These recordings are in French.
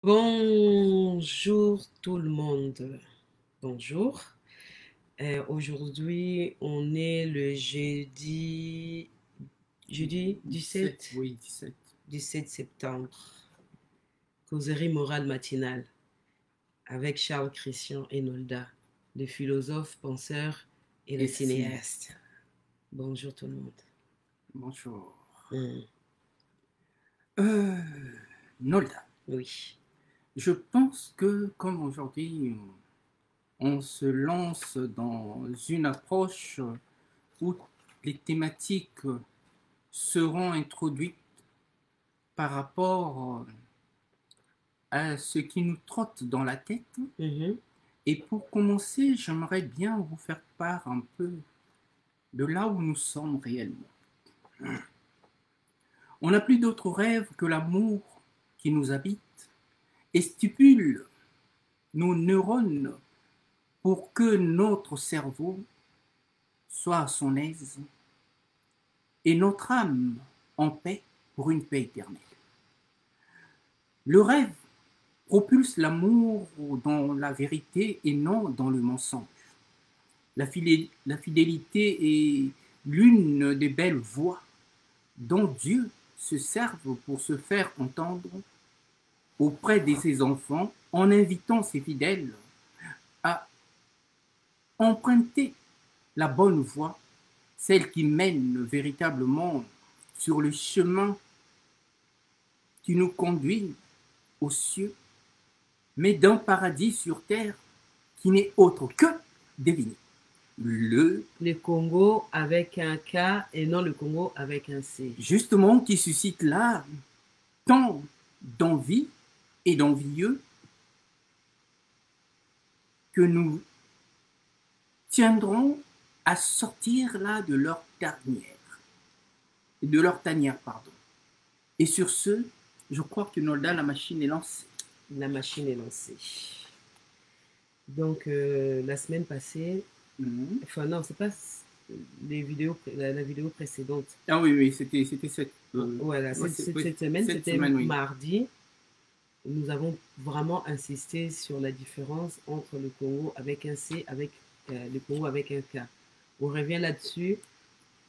Bonjour tout le monde. Bonjour. Aujourd'hui, on est le jeudi 17, Oui, 17. 17 septembre. Causerie morale matinale avec Charles Christian et Nolda, le philosophe, penseur et le Et cinéaste. Bonjour tout le monde. Bonjour. Hmm, Euh, Nolda, oui. je pense que comme aujourd'hui, on se lance dans une approche où les thématiques seront introduites par rapport à ce qui nous trotte dans la tête. Mhm. Et pour commencer, j'aimerais bien vous faire part un peu de là où nous sommes réellement. On n'a plus d'autre rêve que l'amour qui nous habite et stipule nos neurones pour que notre cerveau soit à son aise et notre âme en paix pour une paix éternelle. Le rêve propulse l'amour dans la vérité et non dans le mensonge. La fidélité est l'une des belles voies dont Dieu se serve pour se faire entendre auprès de ses enfants en invitant ses fidèles à emprunter la bonne voie, celle qui mène véritablement sur le chemin qui nous conduit aux cieux, mais d'un paradis sur terre qui n'est autre que, devinez, le Congo avec un K et non le Congo avec un C. justement qui suscite là tant d'envie et d'envieux que nous tiendrons à sortir là de leur tanière, pardon. Et sur ce, je crois que Nolda, la machine est lancée. La machine est lancée. Donc, la semaine passée, enfin non, c'est pas la vidéo précédente. Ah oui, oui, c'était cette. Voilà, Ouais, cette semaine, c'était semaine, oui. mardi. Nous avons vraiment insisté sur la différence entre le Congo avec un C, avec le Congo avec un K. On revient là-dessus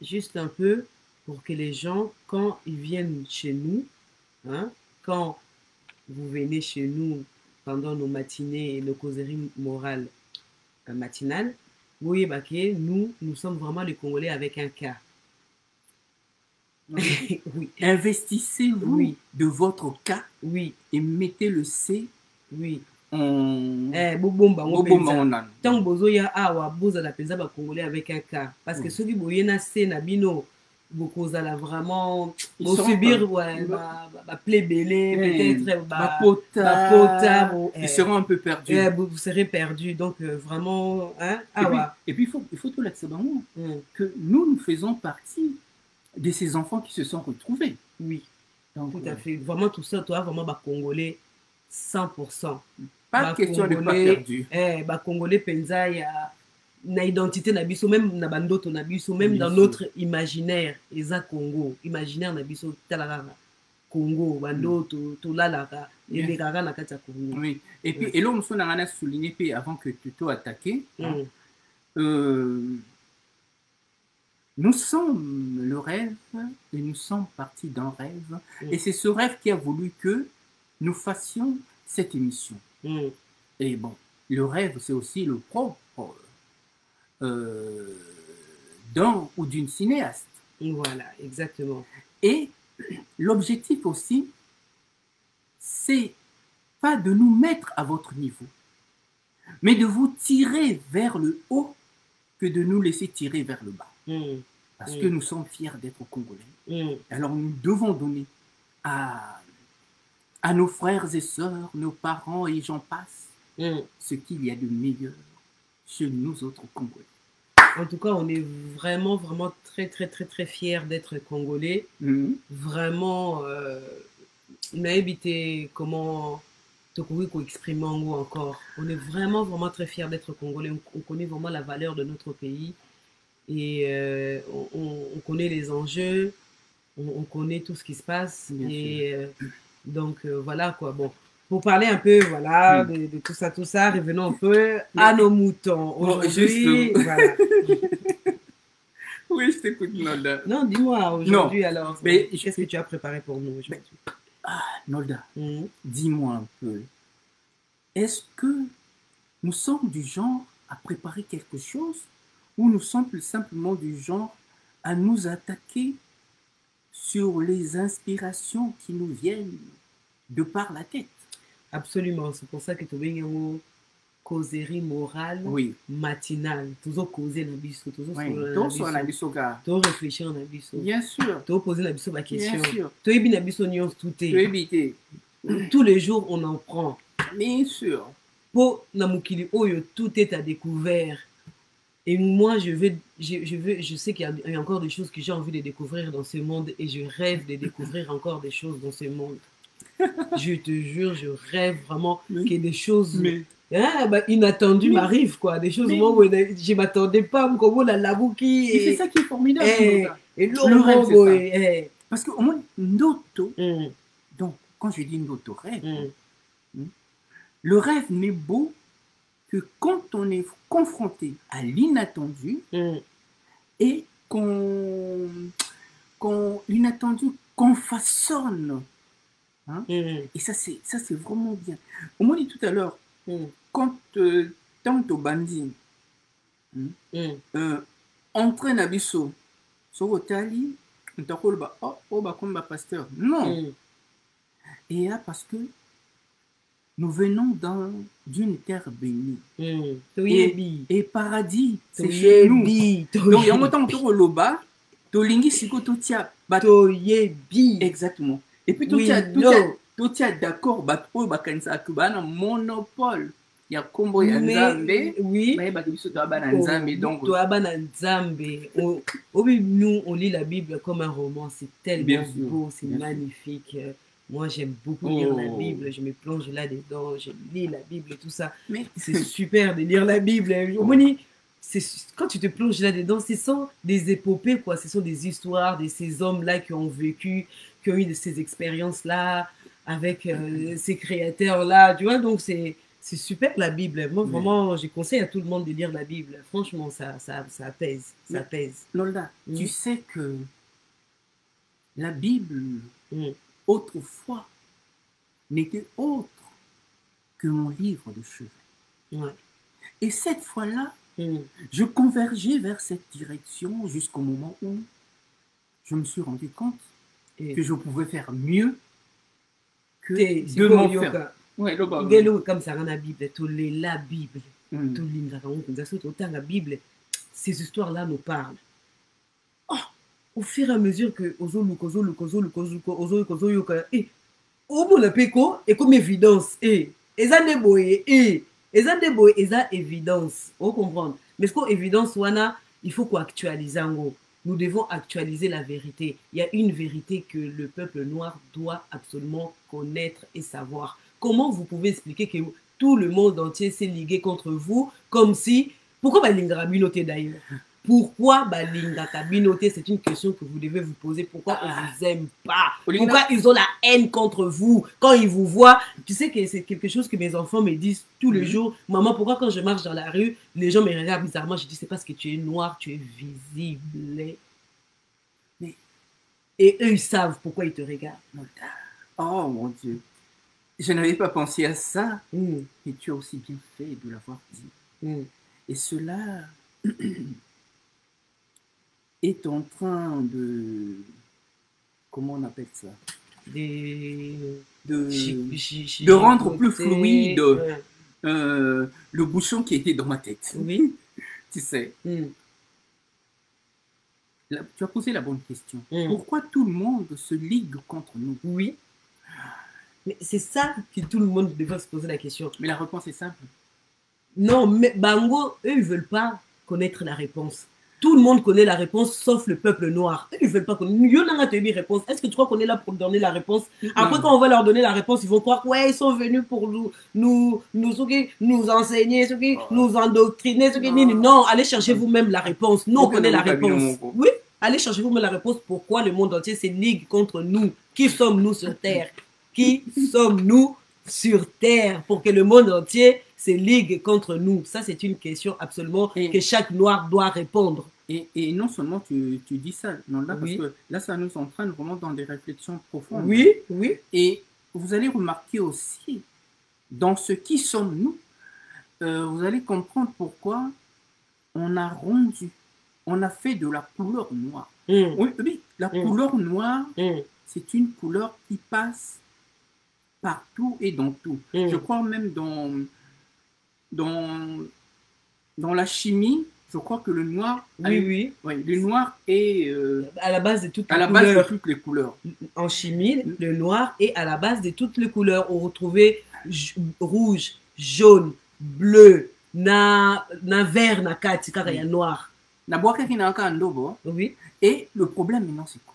juste un peu pour que les gens, quand ils viennent chez nous, hein, quand vous venez chez nous pendant nos matinées et nos causeries morales matinales, vous voyez, bah, nous sommes vraiment les Congolais avec un K. Oui. Oui. Investissez-vous Oui. de votre cas Oui. et mettez le C Oui. en bobombango mpenza. ntango bozoya awa bozala mpenza bacongolais avec un K parce que soki boye na se na bino bokozala vraiment bosubir baple ebele peut-être bapota ils seront un peu perdus. Vous serez perdus donc vraiment hein, et puis il faut tout l'accepter que nous faisons partie de ces enfants qui se sont retrouvés. Oui, donc, tout à fait. Vraiment tout ça, toi, vraiment Congolais 100%. Pas question de pas perdu. Congolais penza ya na identité na biso même na bandoto na biso même dans notre imaginaire eza Congo imaginaire na biso talaka Congo bandoto tolalaka elekaka na kati ya Congo. Oui. Et puis et là on a souligné puis avant que tu t'aies attaqué. Nous sommes le rêve et nous sommes partis d'un rêve. Et c'est ce rêve qui a voulu que nous fassions cette émission. Et bon, le rêve, c'est aussi le propre d'un ou d'une cinéaste. Voilà, exactement. Et l'objectif aussi, c'est pas de nous mettre à votre niveau, mais de vous tirer vers le haut que de nous laisser tirer vers le bas. Parce que nous sommes fiers d'être Congolais. Alors nous devons donner à nos frères et sœurs, nos parents et j'en passe, ce qu'il y a de meilleur chez nous autres Congolais. En tout cas, on est vraiment, vraiment très, très, très, très fiers d'être Congolais. Vraiment, on a évité comment exprimer en mots encore. On est vraiment, vraiment très fiers d'être Congolais. On connaît vraiment la valeur de notre pays. Et on connaît les enjeux, on connaît tout ce qui se passe. Et donc, voilà quoi. Bon, pour parler un peu, voilà, de tout ça, revenons un peu à nos moutons. Aujourd'hui, voilà. Oui, je t'écoute, Nolda. Non, dis-moi, aujourd'hui, alors, mais qu'est-ce que tu as préparé pour nous aujourd'hui? Nolda, dis-moi un peu, est-ce que nous sommes du genre à préparer quelque chose ou nous sommes simplement du genre à nous attaquer sur les inspirations qui nous viennent de par la tête? Absolument, c'est pour ça que tu as une causerie morale matinale. Toujours causer dans biso, toujours réfléchir dans biso. Bien sûr. Toujours poser la biso la question. Bien sûr. Tu es biso nyons tout est. Tous les jours, on en prend. Bien sûr. Pour namukili oyo, tout est à découvert. Et moi, je sais qu'il y a encore des choses que j'ai envie de découvrir dans ce monde et je rêve de découvrir encore des choses dans ce monde. Je te jure, je rêve vraiment que des choses inattendues m'arrivent, quoi. Des choses où je ne m'attendais pas, comme la labouki. Et c'est ça qui est formidable. Et le rêve, parce qu'au moins, Ndoto, donc quand je dis Ndoto, rêve, le rêve n'est beau que quand on est confronté à l'inattendu et l'inattendu qu'on façonne. Et ça c'est vraiment bien. On m'a dit tout à l'heure, quand Tanto Bandi entraîne à Bisso, sur Otali, on t'a comme pasteur. Non. Et là, parce que nous venons d'une terre bénie. Et paradis, c'est chez nous. Donc, il y a un temps où loba, tolingi siko totia toyebi. Exactement. Et puis totia d'accord, bato bakanisa kubana monopole. Il y a combo ya nzambe. Oui. Mais bato to abana nzambe donc. To abana nzambe. Nous on lit la Bible comme un roman, c'est tellement beau, c'est magnifique. Moi, j'aime beaucoup lire la Bible, je me plonge là-dedans, je lis la Bible et tout ça. Mais c'est super de lire la Bible. Quand tu te plonges là-dedans, ce sont des épopées, quoi. Ce sont des histoires de ces hommes-là qui ont vécu, qui ont eu ces expériences-là avec ces créateurs-là. Tu vois, donc c'est super la Bible. Moi, vraiment, je conseille à tout le monde de lire la Bible. Franchement, ça apaise. Ça apaise. Lolda, tu sais que la Bible... autrefois, n'était autre que mon livre de chevet. Et cette fois-là, je convergeais vers cette direction jusqu'au moment où je me suis rendu compte que je pouvais faire mieux que de m'en faire. Comme ça, la Bible, la Bible, la Bible, ces histoires-là nous parlent. Au fur et à mesure que et comme évidence évidence on comprend mais ce qu'on évidence il faut qu'on actualise nous devons actualiser la vérité. Il y a une vérité que le peuple noir doit absolument connaître et savoir. Comment vous pouvez expliquer que tout le monde entier s'est ligué contre vous comme si pourquoi Balingara Binoté d'ailleurs? Pourquoi Balinga Kabinoté? C'est une question que vous devez vous poser. Pourquoi on ne vous aime pas? Pourquoi ils ont la haine contre vous? Quand ils vous voient, tu sais que c'est quelque chose que mes enfants me disent tous les jours. Maman, pourquoi quand je marche dans la rue, les gens me regardent bizarrement? Je dis, c'est parce que tu es noir, tu es visible. Et eux, ils savent pourquoi ils te regardent. Oh mon Dieu. Je n'avais pas pensé à ça. Et tu as aussi bien fait de l'avoir dit. Et cela... est en train de... Comment on appelle ça? De rendre plus fluide le bouchon qui était dans ma tête. Oui. Tu sais. Tu as posé la bonne question. Pourquoi tout le monde se ligue contre nous? Oui. Mais c'est ça que tout le monde devrait se poser la question. Mais la réponse est simple. Non, mais Bango, eux, ils ne veulent pas connaître la réponse. Tout le monde connaît la réponse, sauf le peuple noir. Eux, ils ne veulent pas connaître. Nous, on a te dit réponse. Est-ce que tu crois qu'on est là pour donner la réponse? Après, quand on va leur donner la réponse, ils vont croire, ouais, ils sont venus pour nous enseigner, nous endoctriner. Non, allez chercher vous-même la réponse. Nous, on connaît la réponse. Oui, allez chercher vous-même la réponse. Pourquoi le monde entier se ligue contre nous? Qui sommes-nous sur Terre? Qui sommes-nous sur Terre pour que le monde entier se ligue contre nous? Ça, c'est une question absolument que chaque Noir doit répondre. Et non seulement tu dis ça, non, là, Oui. parce que là, ça nous entraîne vraiment dans des réflexions profondes. Oui, oui. Et vous allez remarquer aussi, dans ce qui sommes-nous, vous allez comprendre pourquoi on a fait de la couleur noire. Oui, la couleur noire, c'est une couleur qui passe partout et dans tout. Je crois même dans la chimie, je crois que le noir, oui, le noir est à la base de toutes les couleurs. En chimie, le noir est à la base de toutes les couleurs. On retrouvait rouge, jaune, bleu, na vert, na kati, car il y a noir. Oui. Et le problème maintenant, c'est quoi?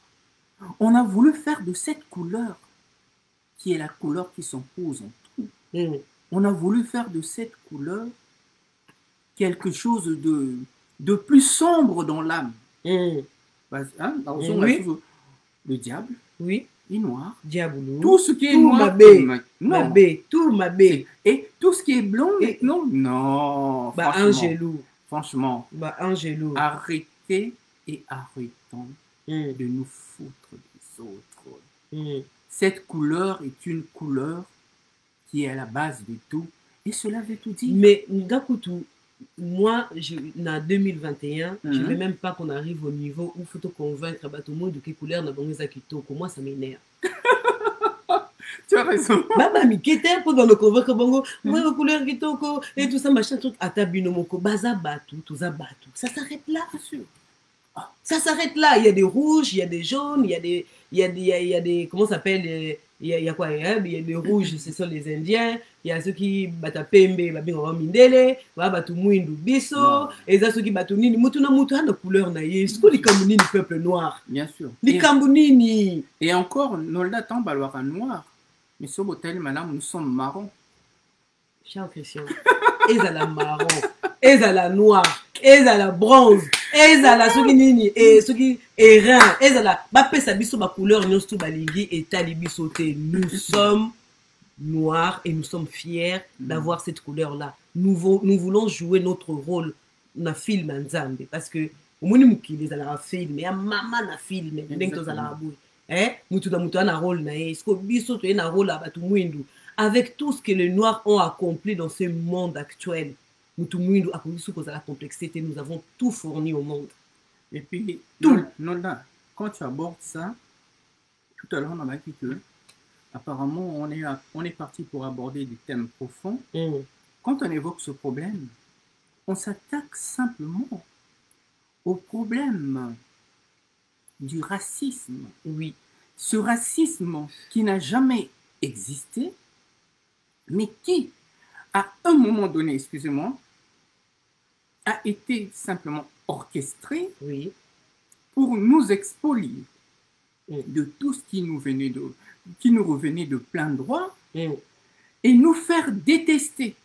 On a voulu faire de cette couleur, qui est la couleur qui s'impose en tout, on a voulu faire de cette couleur quelque chose de plus sombre dans l'âme. Oui. Le diable est noir. Diaboulou. Tout ce qui est tout noir, tout mabé. Et tout ce qui est blanc, non. Bah, Angélou. Franchement. Bah, Angélou. Arrêtez et arrêtons de nous foutre des autres. Cette couleur est une couleur qui est à la base de tout. Et cela veut tout dire. Mais, Ngakutu, moi, en 2021, je ne veux même pas qu'on arrive au niveau où il faut convaincre tout le monde de quelle couleur n'a pas kitoko. Moi, ça m'énerve. Tu as raison. Baba mikete pour le convaincre bongo, moi la couleur kitoko et tout ça machin truc à tabino moko baza batu, tout ça batu. Ça s'arrête là, sûr. Ça s'arrête là, il y a des rouges, il y a des jaunes, il y a des comment ça s'appelle, il y a quoi, il y a des rouges, ce sont les Indiens, il y a ceux qui bata pembe babinga mindele, batu mwindu biso, et ça ceux qui batu nini mutu na couleur na ye, ce que les Camerounais peuple noir. Bien sûr. Les Camerounais. Et encore nolda tant baloira noir. Mais sur l'hôtel, madame, nous sommes marrons. Cher Christian, ils à la marron, ils à la noire, ils à la bronze, ils à la sokinini, et ceux qui est rein, ils à la bapé sa biso ba couleur, nous sommes balingi et talibisoté. Nous sommes noirs et nous sommes fiers d'avoir cette couleur-là. Nous voulons jouer notre rôle dans le film Nzambe parce que au moins nous qui les allons filmer, à maman na filmer, donc tous allons abouir. Mutu na rôle na ye, sko biso to na rôle abatu mwindu. Avec tout ce que les Noirs ont accompli dans ce monde actuel, mutu mwindu a connu que la complexité, nous avons tout fourni au monde. Et puis tout. Nolda, quand tu abordes ça, tout à l'heure on a dit que apparemment on est parti pour aborder des thèmes profonds. Quand on évoque ce problème, on s'attaque simplement au problème du racisme. Oui. Ce racisme qui n'a jamais existé, mais qui, à un moment donné, excusez-moi, a été simplement orchestré pour nous expolier de tout ce qui nous revenait de plein droit et nous faire détester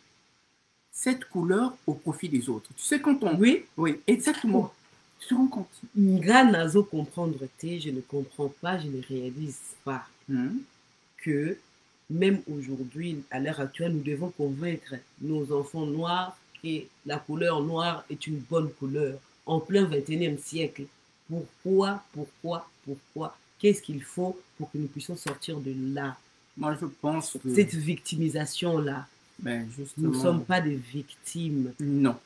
cette couleur au profit des autres. Tu sais, quand on... Oui, exactement. Tu te rends compte? Nazo comprendre, je ne comprends pas, je ne réalise pas que même aujourd'hui, à l'heure actuelle, nous devons convaincre nos enfants noirs que la couleur noire est une bonne couleur en plein 21e siècle. Pourquoi? Qu'est-ce qu'il faut pour que nous puissions sortir de là? Moi, je pense que... Cette victimisation-là. Ben, justement... Nous ne sommes pas des victimes. Non.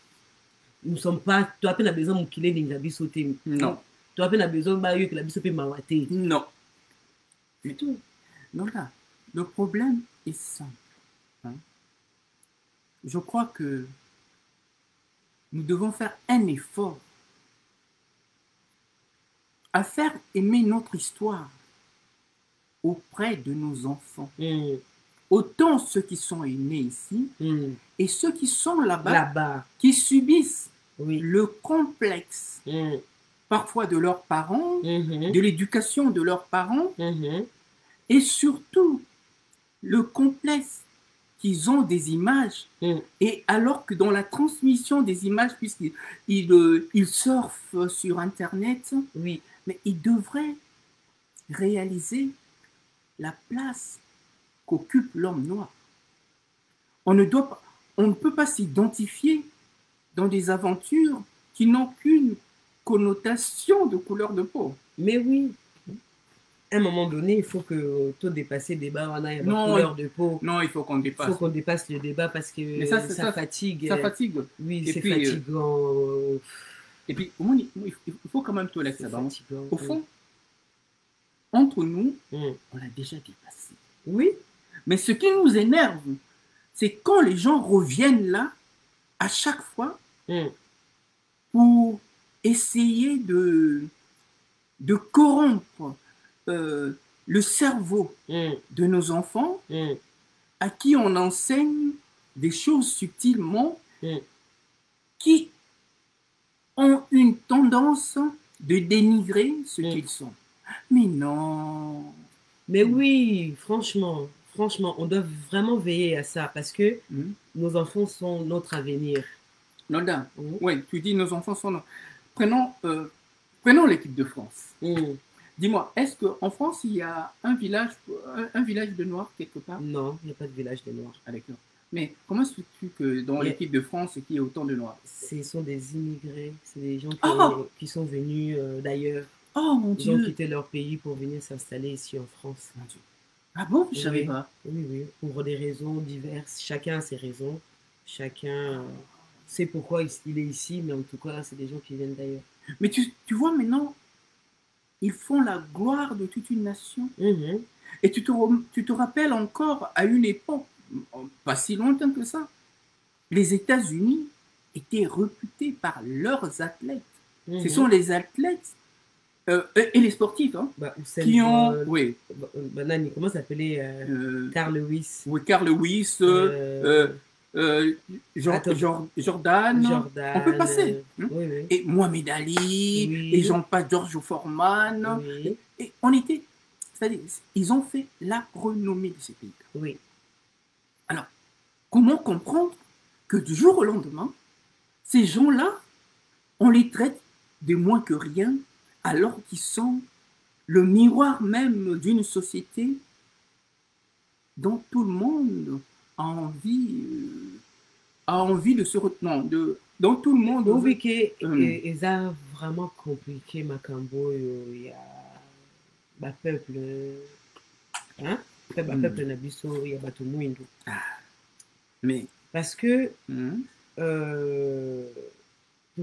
Nous ne sommes pas... Tu as peine besoin de moukiler n'ingabi sauter. Non. Tu as peine besoin de que la bisope mawate. Non. C'est tout. Non, là, le problème est simple. Je crois que nous devons faire un effort à faire aimer notre histoire auprès de nos enfants. Autant ceux qui sont nés ici et ceux qui sont là-bas, qui subissent le complexe parfois de leurs parents, de l'éducation de leurs parents, et surtout le complexe qu'ils ont des images. Et alors que dans la transmission des images, puisqu'ils surfent sur Internet, mais ils devraient réaliser la place qu'occupe l'homme noir. on ne peut pas s'identifier dans des aventures qui n'ont qu'une connotation de couleur de peau. Mais oui, à un moment donné, il faut que tout dépasser le débat, on a une Non, couleur de peau. Non, il faut qu'on Il dépasse. faut qu'on dépasse le débat parce que Mais ça fatigue. Ça fatigue. Oui, Et c'est puis, fatigant. Et puis, au moins, il faut quand même tolérer ça. Fatigant. Au fond, entre nous, Mm. on l'a déjà dépassé. Oui. Mais ce qui nous énerve, c'est quand les gens reviennent là, à chaque fois, Mm. pour essayer de corrompre le cerveau Mm. de nos enfants, Mm. à qui on enseigne des choses subtilement Mm. qui ont une tendance de dénigrer ce Mm. qu'ils sont. Mais non. Mais oui, franchement, on doit vraiment veiller à ça parce que Mm. nos enfants sont notre avenir. Nolda, Mm. oui, tu dis nos enfants sont... Prenons l'équipe de France. Mm. Dis-moi, est-ce qu'en France, il y a un village de Noirs quelque part? Non, il n'y a pas de village de Noirs. Ah, d'accord. Mais comment expliques-tu que dans l'équipe de France, il y a autant de Noirs? Ce sont des immigrés, c'est des gens qui sont venus d'ailleurs. Oh mon Ils ont Dieu! quitté leur pays pour venir s'installer ici en France. Mon Dieu. Ah bon? Je ne savais pas. Oui, oui, pour des raisons diverses. Chacun a ses raisons. Chacun sait pourquoi il est ici, mais en tout cas, c'est des gens qui viennent d'ailleurs. Mais tu vois maintenant, ils font la gloire de toute une nation. Mm-hmm. Et tu te rappelles encore à une époque, pas si lointaine que ça, les États-Unis étaient réputés par leurs athlètes. Mm-hmm. Ce sont les athlètes et les sportifs qui ont... Oui. Nani, comment s'appelait Carl Lewis. Oui, Carl Lewis, Jordan, on peut passer. Oui. Et Mohamed Ali, oui. et Jean-Paul George Foreman. Oui. Et on était... C'est-à-dire, ils ont fait la renommée de ces pays. Oui. Alors, comment comprendre que du jour au lendemain, ces gens-là, on les traite de moins que rien, alors qu'ils sont le miroir même d'une société dont tout le monde a envie de se retenir, dont tout le monde... Oui, ils ont vraiment compliqué Makambo, il y a le peuple, hein? Peuple Nabiso, il y a Batumwindu. Mais... Parce que, nous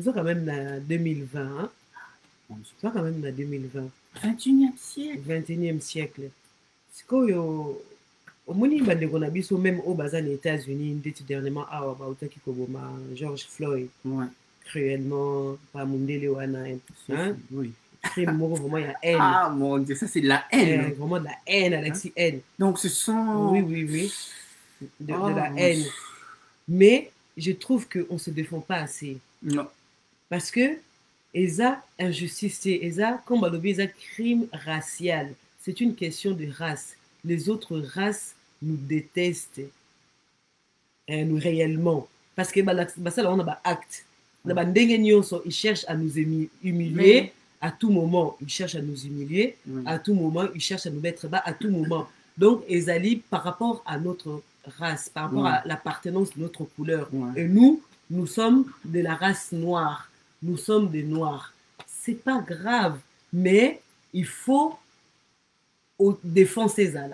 sommes quand même dans 2020, hein? Nous sommes quand même dans 2020. 21e siècle. 21e siècle. C'est quoi, au moni bandeko na biso même au bazar les États-Unis ndeti dernièrement awa ba utaki koboma George Floyd cruellement par Mundele wana hein oui crime moko vraiment il y a haine. Ah mon Dieu, ça c'est de la haine. Vraiment de la haine, Alexis, haine. Donc ce sont oui de la haine. Mais je trouve que on se défend pas assez. Non. Parce que eza injustice, eza comme balobi eza crime racial. C'est une question de race. Les autres races nous détestent nous réellement. Parce que ça, on a un acte. Ils cherchent à nous humilier à tout moment. Ils cherchent à nous humilier à tout moment. Ils cherchent à nous mettre bas à tout moment. Donc, ils allient par rapport à notre race, par rapport à l'appartenance de notre couleur. Et nous sommes de la race noire. Nous sommes des noirs. C'est pas grave, mais il faut défendre César.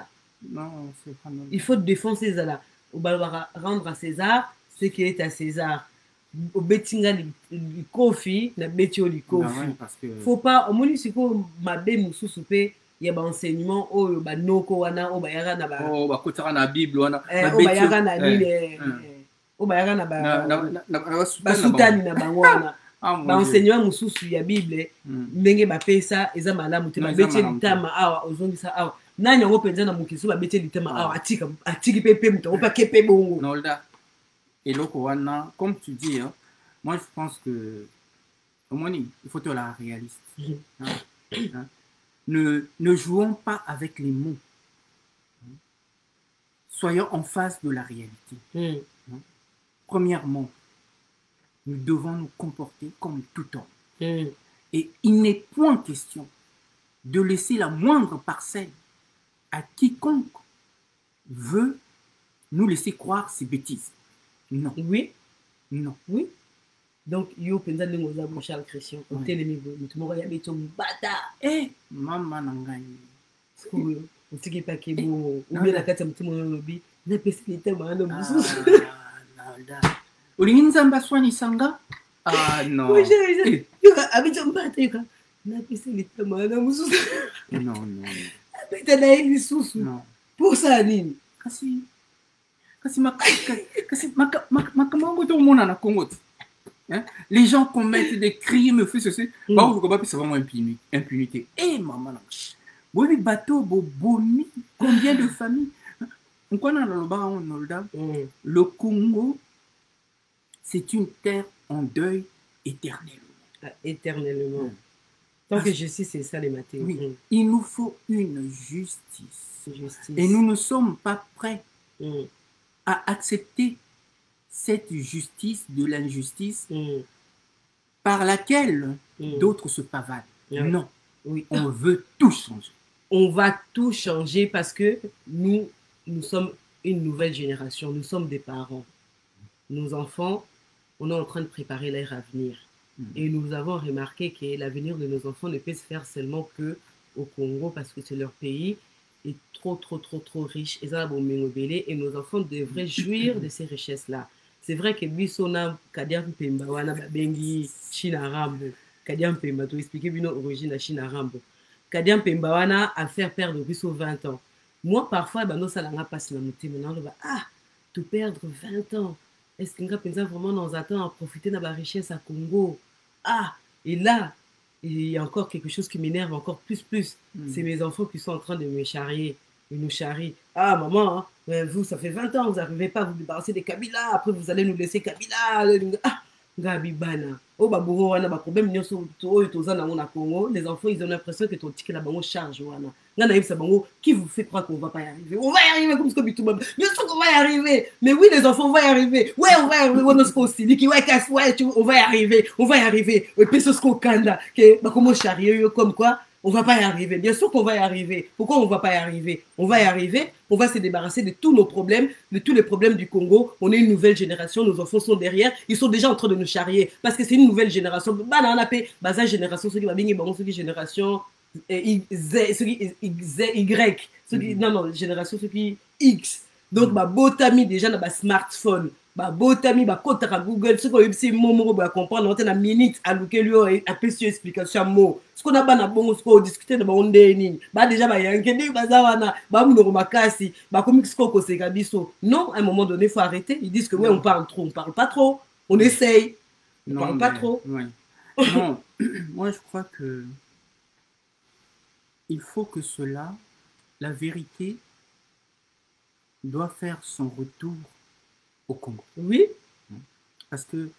Non, c'est pas normal. Il faut défendre César. On va rendre à César ce qui est à César. Au Bettinga, il kofi, na betio li kofi. Faut pas, au moins, si vous m'avez moussou soupé, il y a un enseignement, oh, ba noko wana, oh, ba yara na ba. Oh, ba kotara na Bible wana. Oh, ba yara na nile. Oh, ba yara na ba. Ba soutani na ba wana. Ba enseignement moussou ya Bible, ndenge ba pesa, eza malamu te ba betio litama awa, ozongisa awa. Nani yango penza na mokisi ba betio litama awa, atiki pepe muto, opa kepe bongo. Nolda. Et Lokowana, comme tu dis, hein, moi je pense que, au moins, il faut être la réaliste. Hein. Ne jouons pas avec les mots. Soyons en face de la réalité. Hein. Premièrement, nous devons nous comporter comme tout homme. Et il n'est point question de laisser la moindre parcelle à quiconque veut nous laisser croire ces bêtises. Non. Oui, Non. oui. Donc, yo penza ndenge oza bo Charles Christian, Oui. otelemi boye, moto moko ya beto mbata. Eh, mama na ngai. Oyo, otiki pake bo, obe na kati ya motema oyo olobi, napesi litama wana mosusu. Nalda. Olingi nzambe aswanisanga? Ah, non. Yoka, abeto mbata yoka, napesi litama wana mosusu. Non, non. Abeta na ye lisusu. Non. Pour ça nini? Kasi makambo tomona na Congo. Hein? Les gens commettent des crimes, fait ceci. Bah, vous comprenez, c'est vraiment impunité. Eh, maman, oui, bateau, bomi, combien de familles? Le Congo, c'est une terre en deuil éternellement. Éternellement. Tant que justice, c'est ça les matins. Oui, il nous faut une justice. Et nous ne sommes pas prêts à accepter cette justice de l'injustice par laquelle d'autres se pavanent. Non, oui. On veut tout changer. On va tout changer parce que nous sommes une nouvelle génération, nous sommes des parents. Nos enfants, on est en train de préparer leur avenir. Et nous avons remarqué que l'avenir de nos enfants ne peut se faire seulement qu'au Congo parce que c'est leur pays est trop riche. Et nos enfants devraient jouir de ces richesses-là. C'est vrai que Bissona, Kadia Mpemba, wana bengi China Rambo, Kadia Mpemba, tu expliquer bien l'origine de China Rambo. Kadia Mpemba wana a fait perdre Bisso 20 ans. Moi, parfois, bah, nos salanga passent la montée. Maintenant, ah, tu perdre 20 ans. Est-ce qu'on a vraiment dans un temps à profiter de la richesse à Congo? Ah, et là, il y a encore quelque chose qui m'énerve encore plus. C'est mes enfants qui sont en train de me charrier. Ils nous charrient. Ah, maman, hein, vous, ça fait 20 ans, vous n'arrivez pas à vous débarrasser des Kabila. Après, vous allez nous laisser Kabila. Ah, Gabi Bana. Oh, bah, on a problème. Les enfants, ils ont l'impression que ton ticket là-bas, charge. Qui vous fait croire qu'on ne va pas y arriver? On va y arriver comme ce que tu m'as dit. Bien sûr qu'on va y arriver. Mais oui, les enfants, on va y arriver. Ouais, on va y arriver. On va y arriver. On va y arriver. Et puis, c'est ce qu'on kanda. Comment charrier, comme quoi? On va pas y arriver. Bien sûr qu'on va y arriver. Pourquoi on va pas y arriver? On va y arriver. On va se débarrasser de tous nos problèmes, de tous les problèmes du Congo. On est une nouvelle génération. Nos enfants sont derrière. Ils sont déjà en train de nous charrier. Parce que c'est une nouvelle génération. Baza génération, ceux qui va bien, ceux qui génération Y, non, génération, ceux qui X. Donc, botami déjà dans smartphone. Botami, kota Google, ce qu'on a momo ba comprendre on a minute à louker lui a plus explication mot. Ce qu'on a pas na bon ce qu'on discuter de on nini. Déjà yankendi bazawana, muno makasi, comme ce qu'on se gabiso. Non, à un moment donné, il faut arrêter. Ils disent que ouais, on parle trop, on parle pas trop. On essaye. On parle pas trop. Ouais. Non, moi je crois que il faut que cela, la vérité doit faire son retour au Congo. Oui. Parce que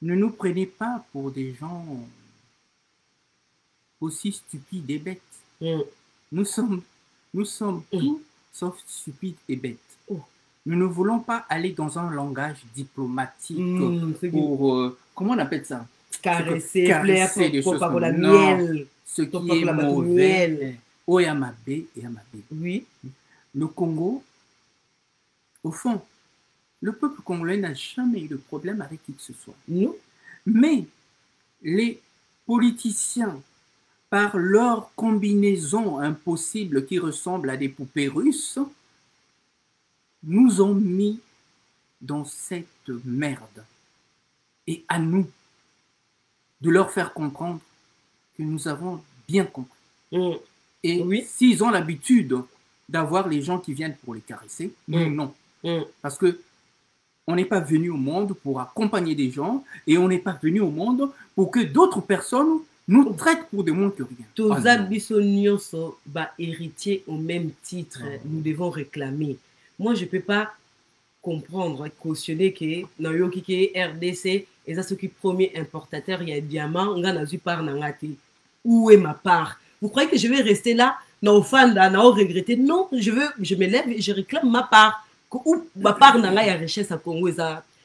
ne nous prenez pas pour des gens aussi stupides et bêtes. Nous sommes tout sauf stupides et bêtes. Nous ne voulons pas aller dans un langage diplomatique pour... comment on appelle ça? Caresser des choses comme la non, miel. Ce qui est mauvais. Oyamabe. Oui. Le Congo, au fond, le peuple congolais n'a jamais eu de problème avec qui que ce soit. Non. Mais les politiciens, par leur combinaison impossible qui ressemble à des poupées russes, nous ont mis dans cette merde. Et à nous de leur faire comprendre que nous avons bien compris. Et oui, s'ils ont l'habitude d'avoir les gens qui viennent pour les caresser, nous non. Parce que on n'est pas venu au monde pour accompagner des gens et on n'est pas venu au monde pour que d'autres personnes nous traitent pour des moins que rien. Tous les héritiers au même titre, nous devons réclamer. Moi, je ne peux pas comprendre, cautionner que dans le RDC, et ça, ce qui est premier importateur, il y a diamant, on a eu par Nangate. Où est ma part? Vous croyez que je vais rester là, non, fan, non, regretter? Non, je me lève et je réclame ma part. Où ma part n'a la richesse à Congo,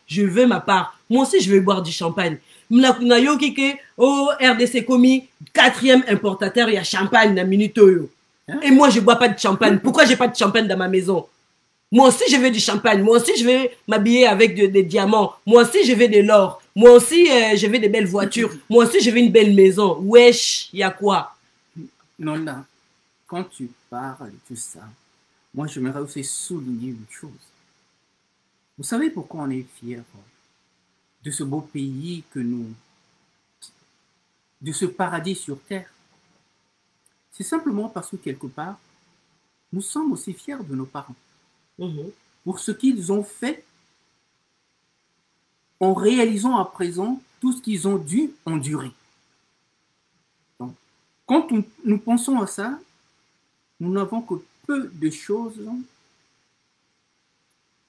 je veux ma part. Moi aussi, je vais boire du champagne. Au RDC commis 4e importateur, il y a champagne dans minute. Et moi, je bois pas de champagne. Pourquoi j'ai pas de champagne dans ma maison? Moi aussi, je veux du champagne. Moi aussi, je veux m'habiller avec des diamants. Moi aussi, je veux de l'or. Moi aussi, je veux des belles voitures. Moi aussi, je veux une belle maison. Wesh, il y a quoi? Non, là, quand tu parles de tout ça, moi, j'aimerais aussi souligner une chose. Vous savez pourquoi on est fiers de ce beau pays que nous, de ce paradis sur terre? C'est simplement parce que quelque part, nous sommes aussi fiers de nos parents pour ce qu'ils ont fait en réalisant à présent tout ce qu'ils ont dû endurer. Donc, quand nous pensons à ça, nous n'avons que peu de choses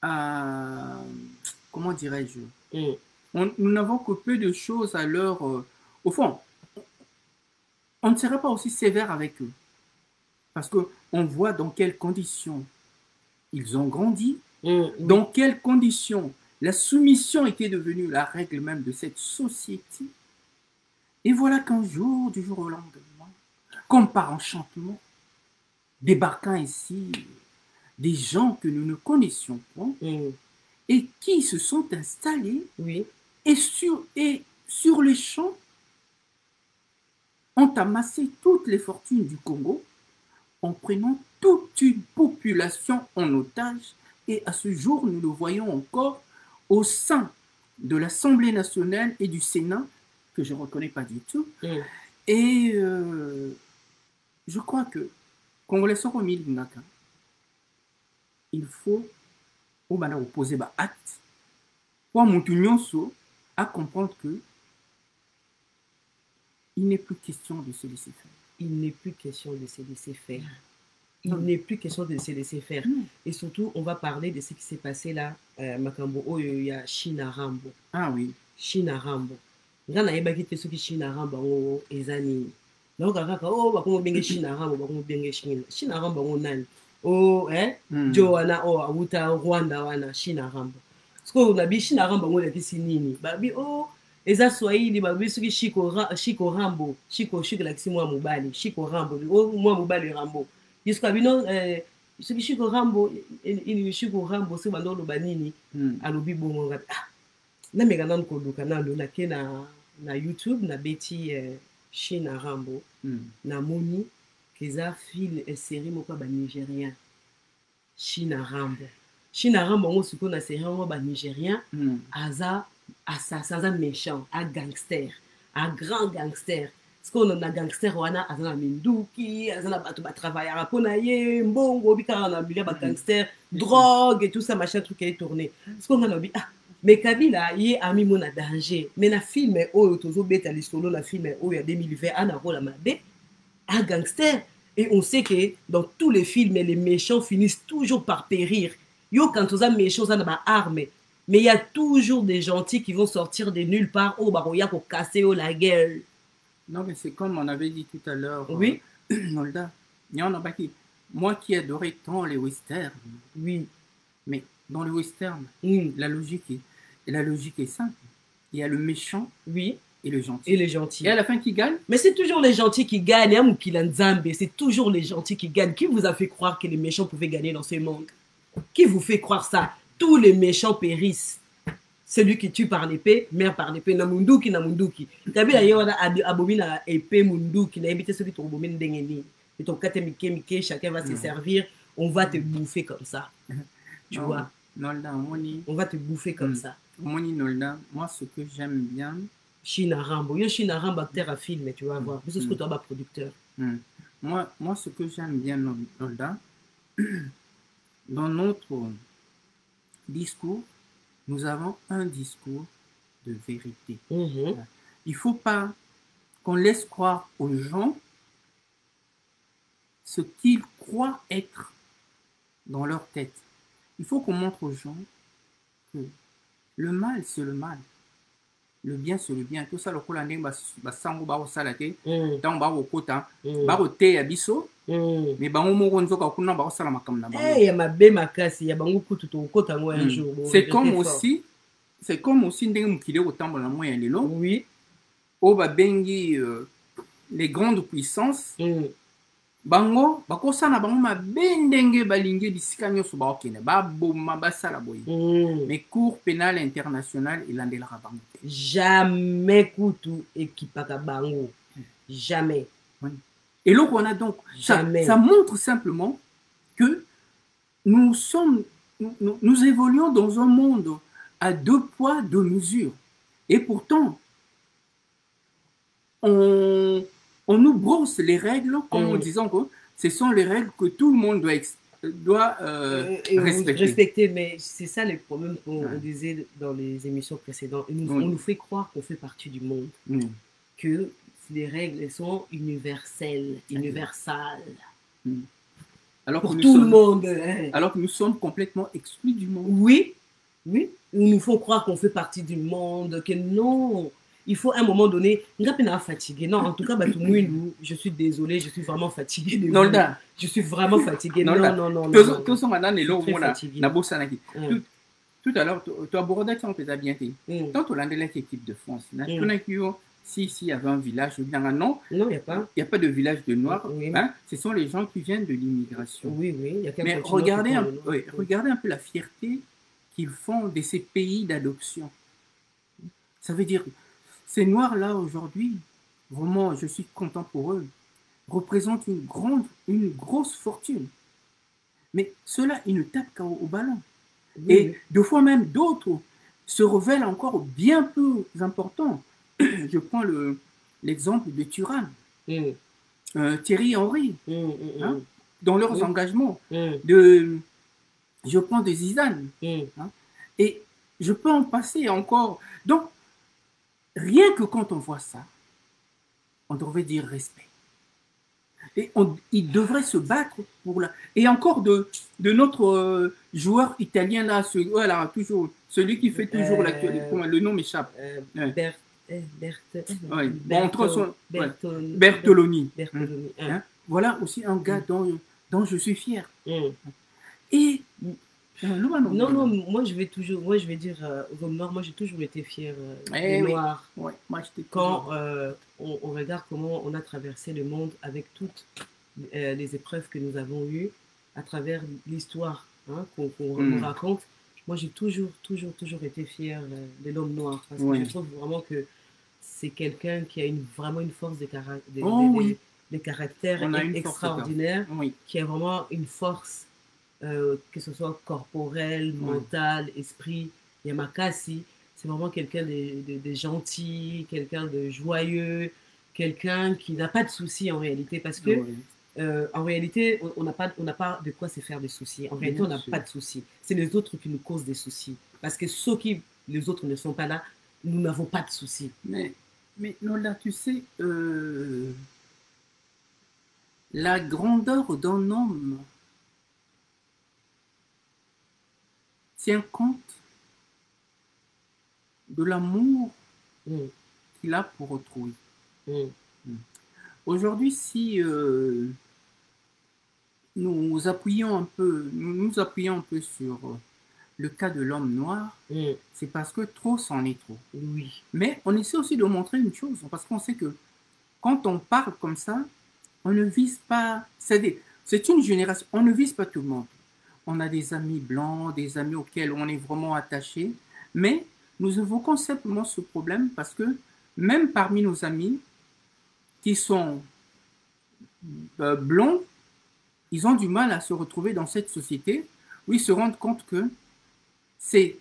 à, comment dirais-je, nous n'avons que peu de choses à leur... au fond, on ne serait pas aussi sévère avec eux. Parce qu'on voit dans quelles conditions ils ont grandi, dans quelles conditions la soumission était devenue la règle même de cette société. Et voilà qu'un jour, du jour au lendemain, comme par enchantement, débarquant ici des gens que nous ne connaissions pas et qui se sont installés et sur les champs ont amassé toutes les fortunes du Congo en prenant toute une population en otage. Et à ce jour, nous le voyons encore au sein de l'Assemblée nationale et du Sénat, que je ne reconnais pas du tout. Et je crois que Congolais sont remis l'Inaka. Il faut opposer acte pour Moutounionso à comprendre que il n'est plus question de se laisser faire. Il n'est plus question de se laisser faire. Il n'est plus question de se laisser faire. Et surtout, on va parler de ce qui s'est passé là, Makambo, il y a China Rambo. Ah oui. China Rambo. Quand on a ébaqué ceux qui China Rambo, Ezani. Donc, on va bien China Rambo, on va bien China Rambo, on a. Oh, Joana, oh, Aouta, Rwanda, wana, China Rambo. Parce qu'on a bien China Rambo, on a dit Sinini. Babi, oh, eza Swahili, babi, ceux qui Chico Rambo, Chico Laxi, moi, Moubali, Chico Rambo, oh, moi, Moubali Rambo. Jusqu'à bino ce qui Chico Rambo il Chico Rambo c'est bando lo banini alobi bongo ngata na mega nan ko luka na lo na ke na YouTube na beti China Rambo na moni keza film et série moko ba nigérien China Rambo ngo siko na série ngo ba nigérien aza assassin méchant a gangster a grand gangster. Parce qu'on a gangster wana azana minduki azana bato ba travailler rapona ye mbongo bika na bilia ba gangster drogue et tout ça machin truc qui est tourné parce qu'on a dit mais Kabila y ami mona danger mais na film oyo tozo beta lisolo na film oyo ya 2020 ana rola mabe un gangster et on sait que dans tous les films les méchants finissent toujours par périr yo quand on a méchants ça na ba arme mais il y a toujours des gentils qui vont sortir de nulle part oh ba roya ko casser la gueule. Non, mais c'est comme on avait dit tout à l'heure. Oui. Nolda, moi qui adorais tant les westerns. Oui. Mais dans les westerns, la logique est simple. Il y a le méchant et le gentil. Et les gentils. Et à la fin, qui gagne? Mais c'est toujours les gentils qui gagnent. C'est toujours les gentils qui gagnent. Qui vous a fait croire que les méchants pouvaient gagner dans ce monde? Qui vous fait croire ça? Tous les méchants périssent. Celui qui tue par l'épée, meurt par l'épée. Na munduki. Kabila yona abomina épée munduki. Na éviter celui qui abomine dengeni. Et ton kate mike, chacun va se servir. On va te bouffer comme ça. Tu vois? Nolda, on va te bouffer comme ça. Nolda, moi ce que j'aime bien. China Rambo. Yo China Rambo acteur à film, tu vas voir. C'est ce que tu as producteur. Moi ce que j'aime bien Nolda, dans notre discours, nous avons un discours de vérité. Il ne faut pas qu'on laisse croire aux gens ce qu'ils croient être dans leur tête. Il faut qu'on montre aux gens que le mal, c'est le mal. Le bien, c'est le bien. Tout ça, le Kolandé, Basango, Baro Salate, dans Baro Kota, Baro Te Abiso, mais Bango Moronzo, Kakuna, Baro Salamakam. Il y a ma bémakasi, il y a Bango Kutu, Kota, moi, un jour. C'est comme aussi, Ndenge au temps, la moyen de l'eau. Oui. Oba Bengi, les grandes puissances bango bakosala bango mabe ndenge balingi bisika nyonso baokende baboma basala boye mais cour pénale internationale elandelaka bango te. Jamais kutu ekipaka bango. Jamais. Et donc on a donc ça montre simplement que nous évoluons dans un monde à 2 poids 2 mesures et pourtant on nous brosse les règles comme en disant que ce sont les règles que tout le monde doit respecter. Mais c'est ça le problème qu'on disait dans les émissions précédentes. On nous fait croire qu'on fait partie du monde, que les règles sont universelles, universales. Alors pour tout le monde. Alors que nous sommes complètement exclus du monde. Oui, oui. Ils nous font croire qu'on fait partie du monde, que non. Il faut à un moment donné, fatigué. Non, en tout cas, je suis désolée, je suis vraiment fatiguée. Je suis vraiment fatiguée. Non. Tout à l'heure, tu as abordé ça, on t'a bien dit. Quand on a l'équipe de France, s'il y avait un village, je dis non, il n'y a pas. Il n'y a pas de village de Noirs. Hein, ce sont les gens qui viennent de l'immigration. Oui. Mais regardez un peu la fierté qu'ils font de ces pays d'adoption. Ça veut dire, ces Noirs-là, aujourd'hui, vraiment, je suis content pour eux, représentent une grosse fortune. Mais ceux-là, ils ne tapent qu'au ballon. Et deux fois même, d'autres se révèlent encore bien plus importants. Je prends l'exemple de Thuram, Thierry Henry, hein, dans leurs engagements. Je prends de Zidane. Hein, et je peux en passer encore. Donc, rien que quand on voit ça, on devrait dire respect. Et il devrait se battre pour la... Et encore de notre joueur italien là, voilà, toujours, celui qui fait toujours l'actualité, le nom m'échappe. Bertoloni. Hein? Voilà aussi un gars dont je suis fier. Et non, moi je vais dire, moi j'ai toujours été fier des Noirs. Quand on regarde comment on a traversé le monde avec toutes les épreuves que nous avons eues à travers l'histoire qu'on nous raconte, moi j'ai toujours été fier de l'homme noir parce que je trouve vraiment que c'est quelqu'un qui a vraiment une force de caractère extraordinaire, qui a vraiment une force. Que ce soit corporel, mental, esprit. Yamakasi, c'est vraiment quelqu'un de gentil, quelqu'un de joyeux, quelqu'un qui n'a pas de soucis en réalité, parce que en réalité, on n'a pas de quoi se faire des soucis. En réalité, on n'a pas de soucis. C'est les autres qui nous causent des soucis. Parce que les autres ne sont pas là, nous n'avons pas de soucis. Mais Nola, tu sais, la grandeur d'un homme tient compte de l'amour qu'il a pour autrui. Aujourd'hui, si nous appuyons un peu sur le cas de l'homme noir, c'est parce que trop c'en est trop. Oui. Mais on essaie aussi de montrer une chose, parce qu'on sait que quand on parle comme ça, on ne vise pas... C'est une génération, on ne vise pas tout le monde. On a des amis blancs, des amis auxquels on est vraiment attaché, mais nous évoquons simplement ce problème parce que même parmi nos amis qui sont blancs, ils ont du mal à se retrouver dans cette société où ils se rendent compte que c'est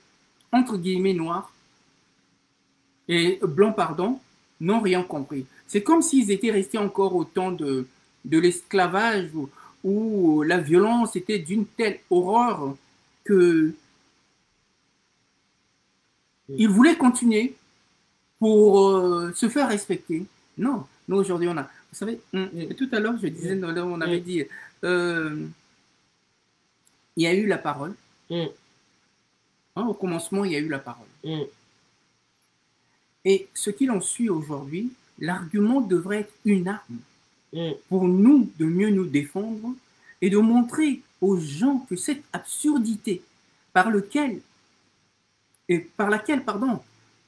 entre guillemets noir et blanc, pardon, n'ont rien compris. C'est comme s'ils étaient restés encore au temps de l'esclavage où la violence était d'une telle horreur que ils voulaient continuer pour se faire respecter. Non, nous aujourd'hui on a... Vous savez, tout à l'heure je disais, on avait dit, il y a eu la parole. Au commencement, il y a eu la parole. Et ce qu'il en suit aujourd'hui, l'argument devrait être une arme pour nous de mieux nous défendre et de montrer aux gens que cette absurdité par laquelle,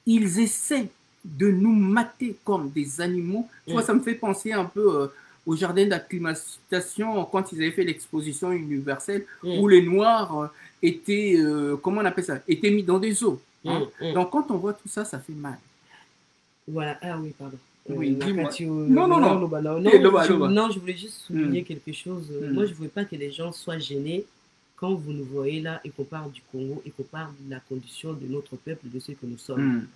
ils essaient de nous mater comme des animaux. Tu vois, ça me fait penser un peu au jardin d'acclimatation quand ils avaient fait l'exposition universelle où les Noirs étaient, comment on appelle ça, étaient mis dans des eaux. Hein. Donc quand on voit tout ça, ça fait mal. Voilà, ah oui, pardon. Oui, dis-moi. Non, je voulais juste souligner quelque chose. Moi, je ne voulais pas que les gens soient gênés quand vous nous voyez là et qu'on parle du Congo et qu'on parle de la condition de notre peuple, de ce que nous sommes.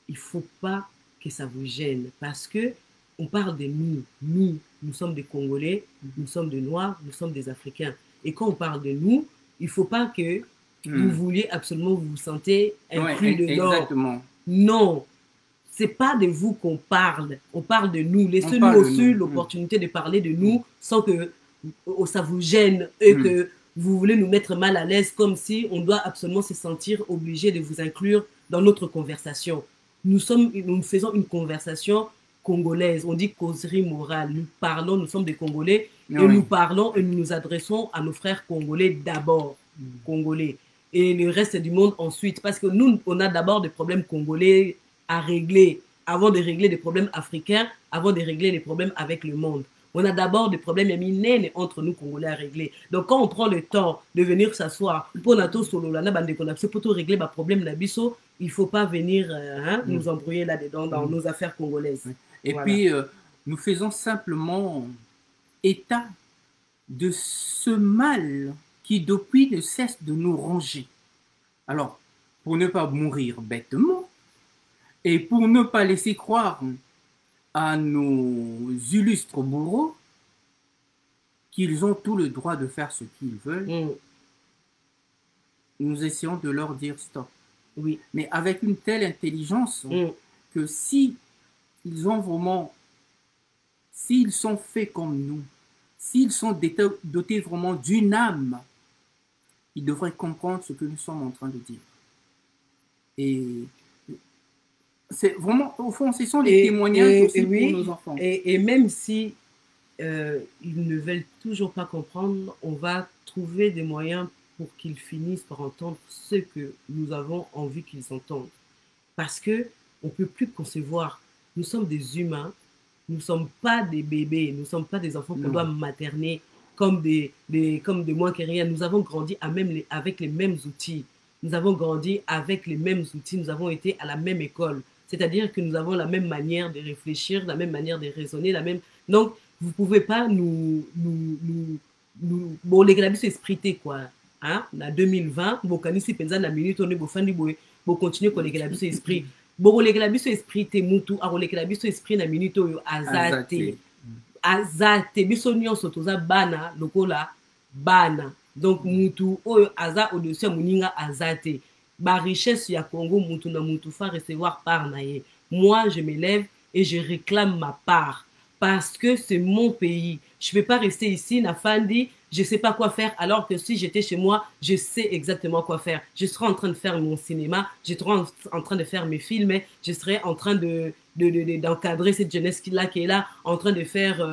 Il ne faut pas que ça vous gêne parce que on parle de nous. Nous sommes des Congolais, nous sommes des Noirs, nous sommes des Africains. Et quand on parle de nous, il ne faut pas que vous vouliez absolument vous sentez inclus dedans. Exactement. Non. C'est pas de vous qu'on parle, on parle de nous. Laissez-nous aussi l'opportunité de parler de nous sans que ça vous gêne et que vous voulez nous mettre mal à l'aise comme si on doit absolument se sentir obligé de vous inclure dans notre conversation. Nous faisons une conversation congolaise, on dit causerie morale. Nous parlons, nous sommes des Congolais et nous parlons et nous nous adressons à nos frères congolais d'abord, congolais, et le reste du monde ensuite, parce que nous, on a d'abord des problèmes congolais à régler avant de régler des problèmes africains, avant de régler les problèmes avec le monde. On a d'abord des problèmes éminents entre nous Congolais à régler. Donc quand on prend le temps de venir s'asseoir pour régler les problèmes d'Abisso, il ne faut pas venir nous embrouiller là-dedans dans nos affaires congolaises. Et puis, nous faisons simplement état de ce mal qui depuis ne cesse de nous ronger. Alors, pour ne pas mourir bêtement, et pour ne pas laisser croire à nos illustres bourreaux qu'ils ont tout le droit de faire ce qu'ils veulent, nous essayons de leur dire stop. Oui. Mais avec une telle intelligence que si ils ont vraiment, s'ils sont faits comme nous, s'ils sont dotés vraiment d'une âme, ils devraient comprendre ce que nous sommes en train de dire. Et c'est vraiment, au fond, ce sont les témoignages aussi pour nos enfants. Et même si ils ne veulent toujours pas comprendre, on va trouver des moyens pour qu'ils finissent par entendre ce que nous avons envie qu'ils entendent. Parce qu'on ne peut plus concevoir. Nous sommes des humains, nous ne sommes pas des bébés, nous ne sommes pas des enfants qu'on doit materner comme des moins que rien. Nous avons grandi avec les mêmes outils. Nous avons grandi avec les mêmes outils, nous avons été à la même école. C'est-à-dire que nous avons la même manière de réfléchir, la même manière de raisonner, la même... Donc, vous ne pouvez pas Bon, les gars, c'est esprité, quoi. Hein? En 2020, bon, quand ici, pendant la minute, on est bon, bon, continuer con les gars, c'est esprit. Bon, les gars, c'est esprit, t'es moutou, alors les gars, c'est esprit, la minute, azate. Azate, biso nyonso toza bana, lokola, bana. Donc, moutou, aza, au-dessus, mouninga, azate. Ba richesse ya Congo, moutou na moutou fa recevoir part naye. Moi, je me lève et je réclame ma part parce que c'est mon pays. Je ne peux pas rester ici, Nafandi, je ne sais pas quoi faire, alors que si j'étais chez moi, je sais exactement quoi faire. Je serais en train de faire mon cinéma, je serais en train de faire mes films, je serais en train d'encadrer cette jeunesse-là qui est là, en train de faire,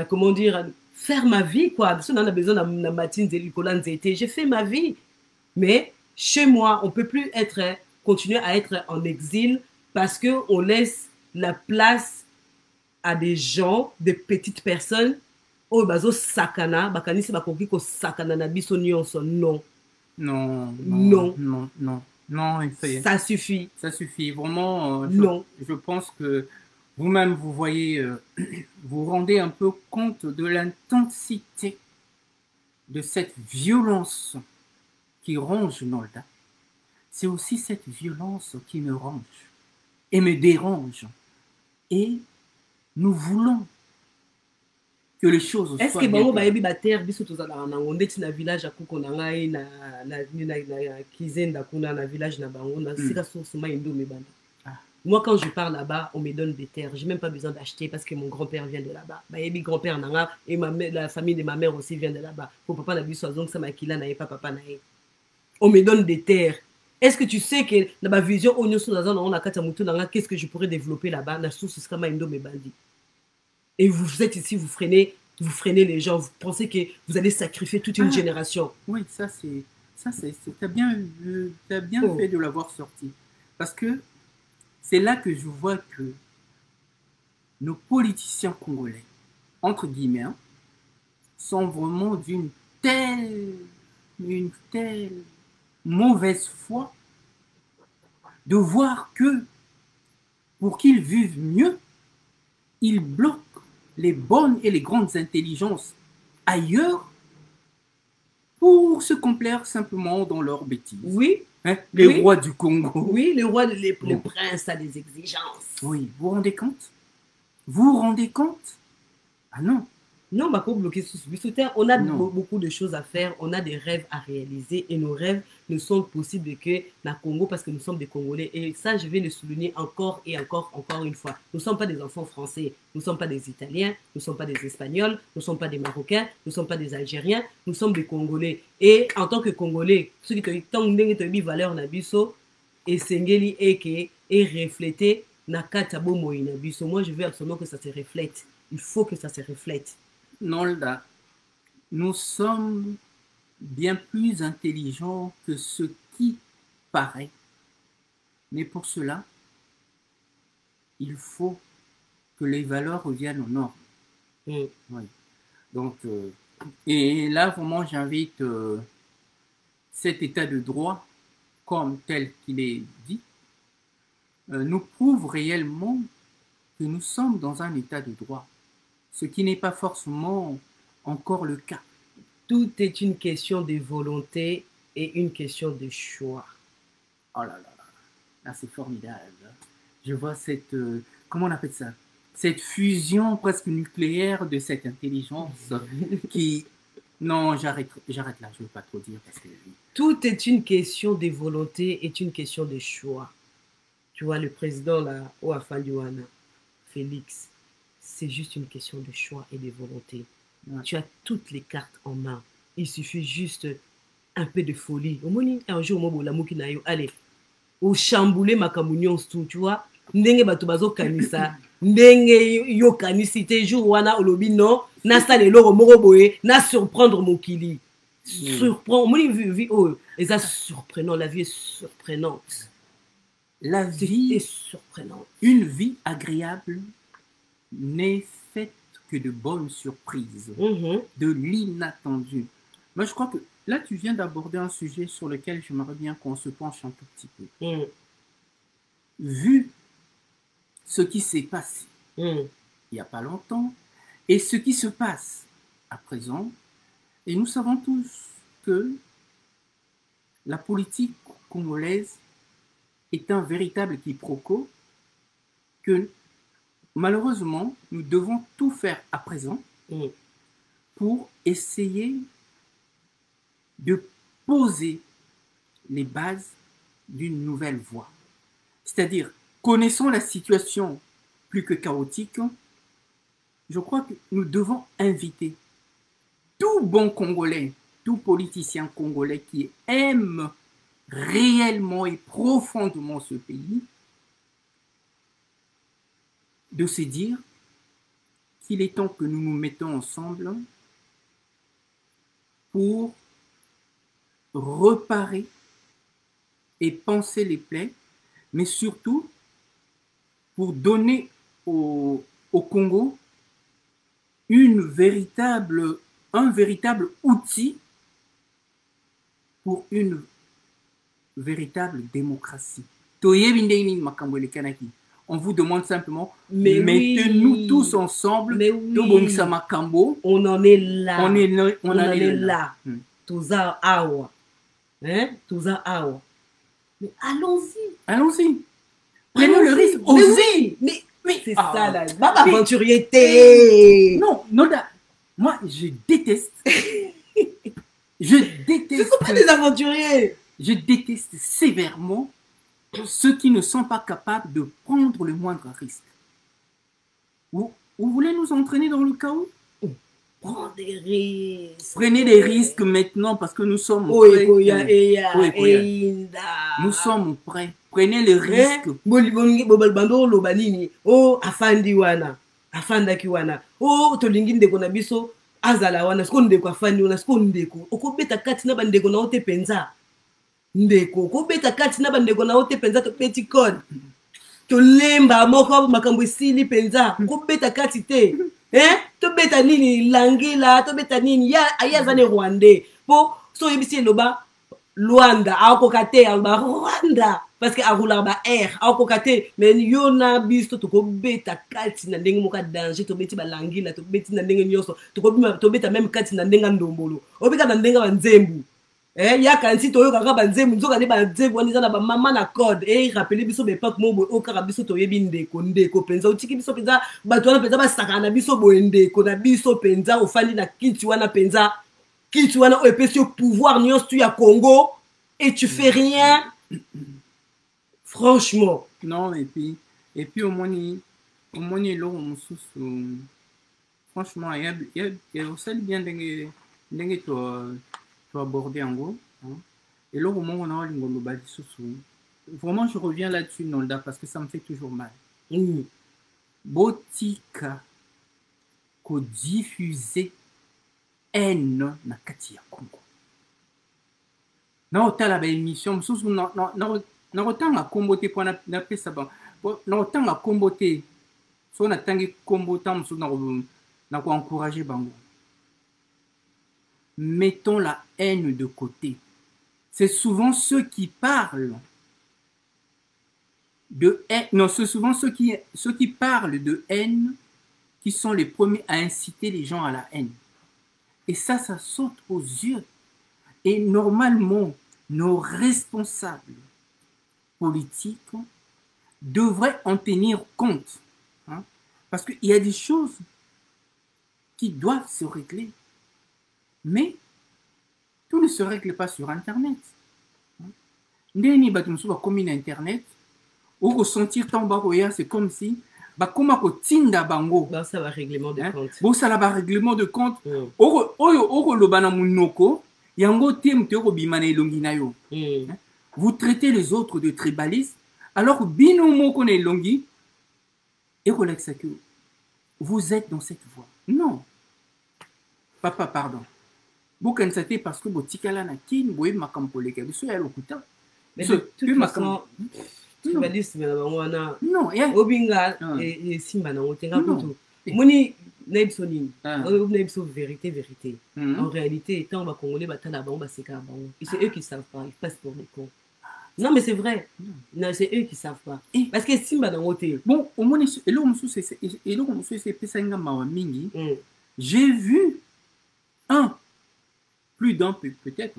comment dire, faire ma vie, quoi. Si on en a besoin de Matine Zélicolan-Zété, j'ai fait ma vie. Mais chez moi, on ne peut plus continuer à être en exil parce qu'on laisse la place à des gens, des petites personnes, oh, bazo sakana, bakanisi bakoki ko sakana na biso nyonso, non. Non. Ça suffit. Ça suffit. Vraiment, non. Je pense que vous-même, vous voyez, vous rendez un peu compte de l'intensité de cette violence qui ronge Nolda. C'est aussi cette violence qui me ronge et me dérange. Et nous voulons que les choses soient bien. Est-ce que bango bayebi ba terre biso tozala na ngondeti na village akuko na ngai na Kizenda kuna na village na bango na sika source mai ndo me banda. Moi quand je pars là-bas, on me donne des terres, j'ai même pas besoin d'acheter parce que mon grand-père vient de là-bas. Bayebi grand-père nanga et la famille de ma mère aussi vient de là-bas. Pour papa na biso azong sa makila na pas papa na ye. On me donne des terres. Est-ce que tu sais que dans ma vision, qu'est-ce que je pourrais développer là-bas? Et vous êtes ici, vous freinez les gens, vous pensez que vous allez sacrifier toute une génération. Oui, ça t'as bien fait de l'avoir sorti. Parce que c'est là que je vois que nos politiciens congolais entre guillemets, hein, sont vraiment une telle mauvaise foi de voir que pour qu'ils vivent mieux, ils bloquent les bonnes et les grandes intelligences ailleurs pour se complaire simplement dans leurs bêtises. Oui. Hein? Les rois du Congo. Oui, les rois, les princes a des exigences. Oui, vous vous rendez compte? Vous vous rendez compte? Ah non. Non, bah, pour bloquer ce on a beaucoup de choses à faire, on a des rêves à réaliser et nos rêves ne sont possibles que dans le Congo parce que nous sommes des Congolais. Et ça, je vais le souligner encore et encore une fois. Nous ne sommes pas des enfants français, nous ne sommes pas des Italiens, nous ne sommes pas des Espagnols, nous ne sommes pas des Marocains, nous ne sommes pas des Algériens, nous sommes des Congolais. Et en tant que Congolais, ceux qui ont une valeur nabiso et sengeli et refléter na katabo moïnabiso. Moi, je veux absolument que ça se reflète. Il faut que ça se reflète. Nolda, nous sommes bien plus intelligents que ce qui paraît. Mais pour cela, il faut que les valeurs reviennent aux normes. Oui. Donc, et là, vraiment, j'invite cet état de droit, comme tel qu'il est dit, nous prouve réellement que nous sommes dans un état de droit. Ce qui n'est pas forcément encore le cas. Tout est une question de volonté et une question de choix. Oh là là là, là c'est formidable. Je vois cette, comment on appelle ça? Cette fusion presque nucléaire de cette intelligence qui... Non, j'arrête là, je ne veux pas trop dire. Parce que... Tout est une question de volonté, est une question de choix. Tu vois, le président là, Ouafandioana, Félix, c'est juste une question de choix et de volonté. Ouais. Tu as toutes les cartes en main. Il suffit juste un peu de folie. Un jour, allez, au chambouler ma communion, tu vois. Ndenge batubazo kanisa, ndenge yo kanisite jour wana olobi non, na sale loro moko boye, na surprendre mokili. Surprendre, moni vie oh, et ça surprenant, la vie est surprenante. La vie est surprenante. Une vie agréable n'est faite que de bonnes surprises, de l'inattendu. Mais je crois que là, tu viens d'aborder un sujet sur lequel j'aimerais bien qu'on se penche un tout petit peu. Vu ce qui s'est passé il n'y a pas longtemps et ce qui se passe à présent, et nous savons tous que la politique congolaise est un véritable quiproquo, que malheureusement, nous devons tout faire à présent pour essayer de poser les bases d'une nouvelle voie. C'est-à-dire, connaissant la situation plus que chaotique, je crois que nous devons inviter tout bon Congolais, tout politicien congolais qui aime réellement et profondément ce pays, de se dire qu'il est temps que nous nous mettons ensemble pour reparer et panser les plaies, mais surtout pour donner au Congo un véritable outil pour une véritable démocratie. On vous demande simplement, mettez-nous tous ensemble. On en est là. On en est là. Toza awa. Hein? Toza awa. Mais allons-y. Allons-y. Prenons le risque. Osez. Mais c'est ça là. Pas aventurier. Non, Nolda. Moi, je déteste. Je déteste. Ce ne sont pas des aventuriers. Je déteste sévèrement ceux qui ne sont pas capables de prendre le moindre risque. Vous voulez nous entraîner dans le chaos? Prends des risques. Prenez des risques maintenant parce que nous sommes prêts. Nous sommes prêts. Prenez le risque. Oh, afandi wana. Afanda kiwana. Oh, tolingi ndeko na biso. Azala wana. Sko ndeko afandi wana. Sko ndeko. Oko beta kati na bandeko na ote penza. Ndeko. Oko beta kati na bandeko na ote penza to petit code. To lemba moko makambo sili penza. Oko beta kati te. tobeta nini langila tobeta nini ya aza ne rwandais po so yebisi eloba Luanda akoka te aloba Rwanda parce que aroulaka ba air akoka te mais yo na biso tokobeta kati na ndenge moko danger tobeti balangila tobeti na ndenge nyonso tobeta même kati na ndenge ndombolo obika na ndenge banzembu yaka nsi toyokaka banzembu nzoka nde banzembu wana eza na bamama na code rappele biso bepak mo boye okaka biso toyebi ndeko mpenza otiki biso mpenza bato wana mpenza basakana na biso boye ndeko na biso mpenza ofandi na kiti wana mpenza kiti wana oyo epesi yo pouvoir nyonso ya Congo et tu fais rien franchement non et puis omoni eloko mosusu franchement ya osali bien ndenge to aborder yango eloko moko na olingo loba lisusu vraiment je reviens là-dessus Nolda parce que ça me fait toujours mal botika kodiffuser haine na kati ya Congo na otala ba émission mosusu na kotanga kombo te mpo napesa ba na kotanga kombo te so natangi kombo ta mosusu na koencourager bango. Mettons la haine de côté. C'est souvent ceux qui parlent de haine, non, c'est souvent ceux qui parlent de haine qui sont les premiers à inciter les gens à la haine. Et ça saute aux yeux. Et normalement, nos responsables politiques devraient en tenir compte. Hein, parce qu'il y a des choses qui doivent se régler. Mais tout ne se règle pas sur Internet. Ndeni batumsu ba komi na Internet, ou ressentir tant baroya, c'est comme si bakoma ko tinda bango. Bah ça va règlement de compte. Bon ça va règlement de compte. Oro lobana munoko, yango tem te ko bimana elongi na yo. Vous traitez les autres de tribalistes, alors que bino moko na elongi et que vous êtes dans cette voie. Non. Papa, pardon. C'était parce que botikala na kin boye makampoleka biso ya lokuta. Mais de toute façon, tribaliste mais wana non obinga et simba na otenga kutu. Moni naibsonini. Naibso vérité. En réalité, étant ba congolais batala bango baseka bango. Et c'est eux qui savent pas, ils passent pour des cons. Non mais c'est vrai. Non, c'est eux qui savent pas. Parce que simba na ote. Bon, au moins c'est pesanga mawa mingi. J'ai vu plus d'un peut-être,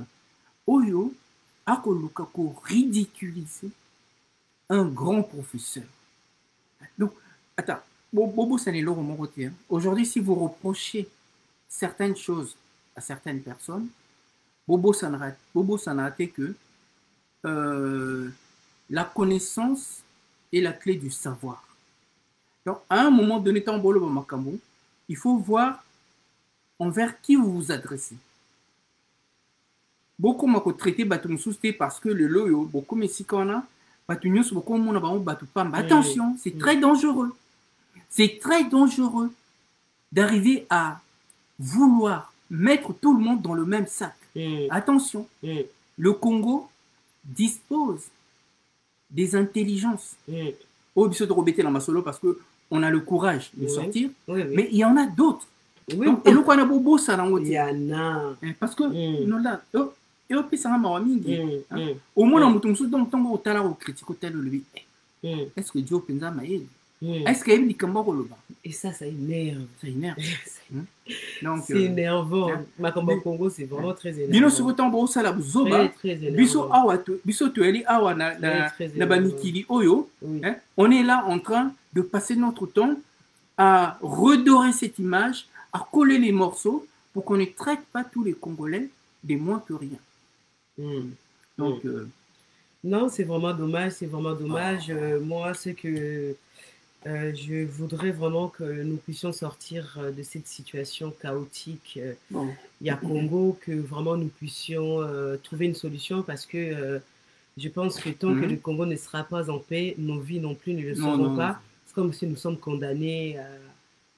Oyo a ridiculisé un grand professeur. Donc, attends, Bobo, ça n'est pas mon côté. Aujourd'hui, si vous reprochez certaines choses à certaines personnes, Bobo, ça n'a été que la connaissance est la clé du savoir. Donc, à un moment donné, il faut voir envers qui vous vous adressez. Beaucoup m'ont traité parce que le loyo, beaucoup mais si qu'on a, attention, c'est très dangereux. C'est très dangereux d'arriver à vouloir mettre tout le monde dans le même sac. Attention, le Congo dispose des intelligences. Au biso de rebêter dans ma solo parce que on a le courage de sortir, mais il y en a d'autres. Donc, et le Kwana Bobo, ça n'a il y en a. Parce que, non là, et au pire, ça m'a au moins, on me donc, tant qu'on t'a au critique, au tel lui. Est-ce que Dieu pensa maïl? Est-ce qu'il y a des cambos au Et ça énerve. Ça énerve. Donc, c'est énervant. Makambo Congo, c'est vraiment très énervant. Bino sur autant bon ça la zoba. Biso awa, biso tueli awa na banikili oyo. On est là en train de passer notre temps à redorer cette image, à coller les morceaux pour qu'on ne traite pas tous les Congolais des moins que rien. Donc, non, c'est vraiment dommage, moi, ce que je voudrais vraiment que nous puissions sortir de cette situation chaotique. Il y a Congo, que vraiment nous puissions trouver une solution parce que je pense que tant que le Congo ne sera pas en paix, nos vies non plus ne le seront pas. C'est comme si nous sommes condamnés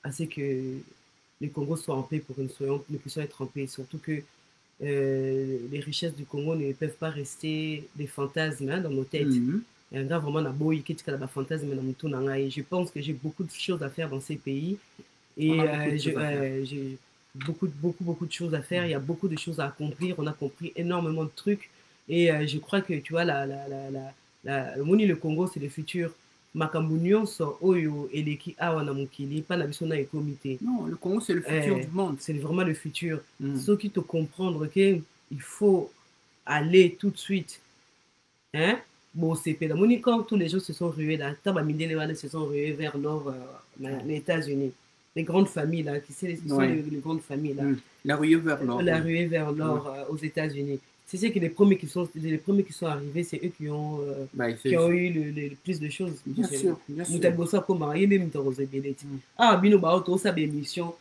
à ce que le Congo soit en paix pour que nous puissions être en paix. Surtout que les richesses du Congo ne peuvent pas rester des fantasmes dans nos têtes. Il y a vraiment un fantasme dans mon tour. Je pense que j'ai beaucoup de choses à faire dans ces pays Et On a beaucoup de choses à faire. j'ai beaucoup de choses à faire. Il y a beaucoup de choses à accomplir. On a compris énormément de trucs. Et je crois que, tu vois, le Congo, c'est le futur. Makambo nyonso oyo eleki awa na mokili mpa na biso na ekomité. Non, le Congo, c'est le futur du monde. C'est vraiment le futur. Mm. Ceux qui te comprendre qu'il faut aller tout de suite. Hein? Bon, c'est pédagogique quand tous les gens se sont rués là. Se sont rués vers nord, les États-Unis. Les grandes familles là, qui c'est les grandes familles là. La ruée vers nord. La ruée vers nord aux États-Unis. C'est ce que les premiers qui sont arrivés, c'est eux qui ont eu le plus de choses. Bien sûr, bien sûr. Ah, bino ba auto sa émission.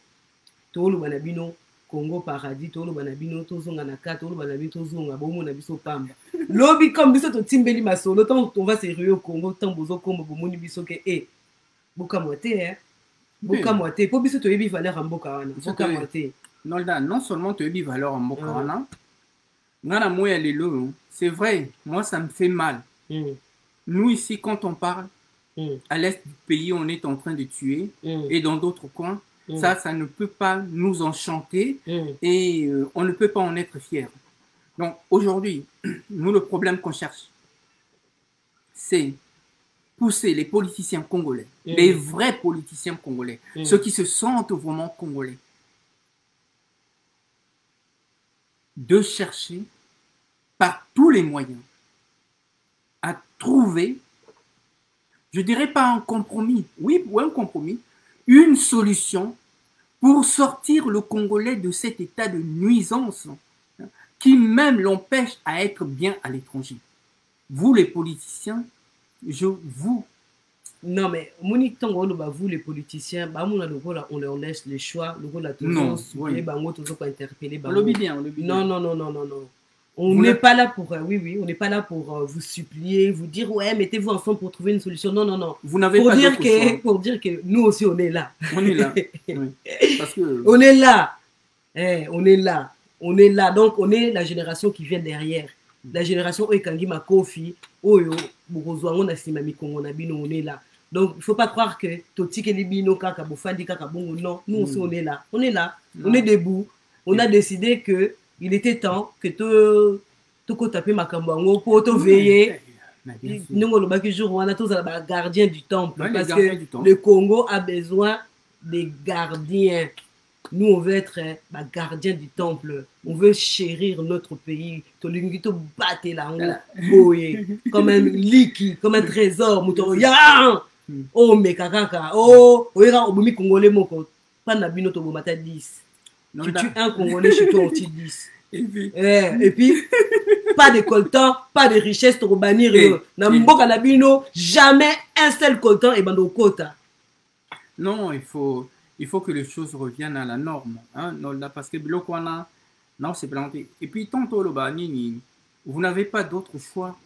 Tolo bana bino Congo paradis, tolo bana bino tozonga na ka, tolo bana bino tozonga bomo na biso pamba. Lobi comme biso to timbeli masolo, tant on va se ruer au Congo, tant bozo kombo bomoni biso ke boka moite hein. Boka moite, po biso to yebi valeur en boka wana. Boka moite. Non seulement tu yebi valeur en boka wana. Ngana moya lelo, c'est vrai, moi ça me fait mal. Nous ici quand on parle à l'est du pays, on est en train de tuer et dans d'autres coins, ça ne peut pas nous enchanter et on ne peut pas en être fier. Donc aujourd'hui, nous le problème qu'on cherche, c'est pousser les politiciens congolais, les vrais politiciens congolais, ceux qui se sentent vraiment congolais, de chercher par tous les moyens à trouver, je dirais pas un compromis, oui, un compromis, une solution pour sortir le Congolais de cet état de nuisance qui même l'empêche à être bien à l'étranger. Vous les politiciens, vous... Non mais, vous les politiciens, on leur laisse le choix, non, non. On n'est pas là pour, on n'est pas là pour vous supplier, vous dire, ouais, mettez-vous ensemble pour trouver une solution. Non. Vous n'avez pas dire que, pour dire que nous aussi, on est là. On est là. Oui. Parce que... On est là. On est là. On est là. Donc, on est la génération qui vient derrière. La génération Oekangi Makofi, Oyo, Bourozouango, Nasimami Kongo, Nabino, on est là. Donc, il ne faut pas croire que Totike Libino, Kaka Bofandi, Kaka Bongo, non. Nous aussi, on est là. On est là. On est debout. On a décidé que il était temps que tu tapes Makambango pour te veiller. Nous, on a tous les gardiens du temple. Parce que le Congo a besoin des gardiens. Nous, on veut être gardiens du temple. On veut chérir notre pays. Comme un liquide, comme un trésor. Oh, mais kakaka. Oh, obomi Congolais moko. Pas nabino to bomata 10. Tu tues un Congolais chez toi, on tue 10. Et puis, pas de coltan, pas de richesse pour bannir. Namboka nabino, jamais un seul coltan et bando quota. Non, il faut que les choses reviennent à la norme. Hein? Parce que Bilokwana, non, c'est planté. Et puis, tantôt, le banini, vous n'avez pas d'autre choix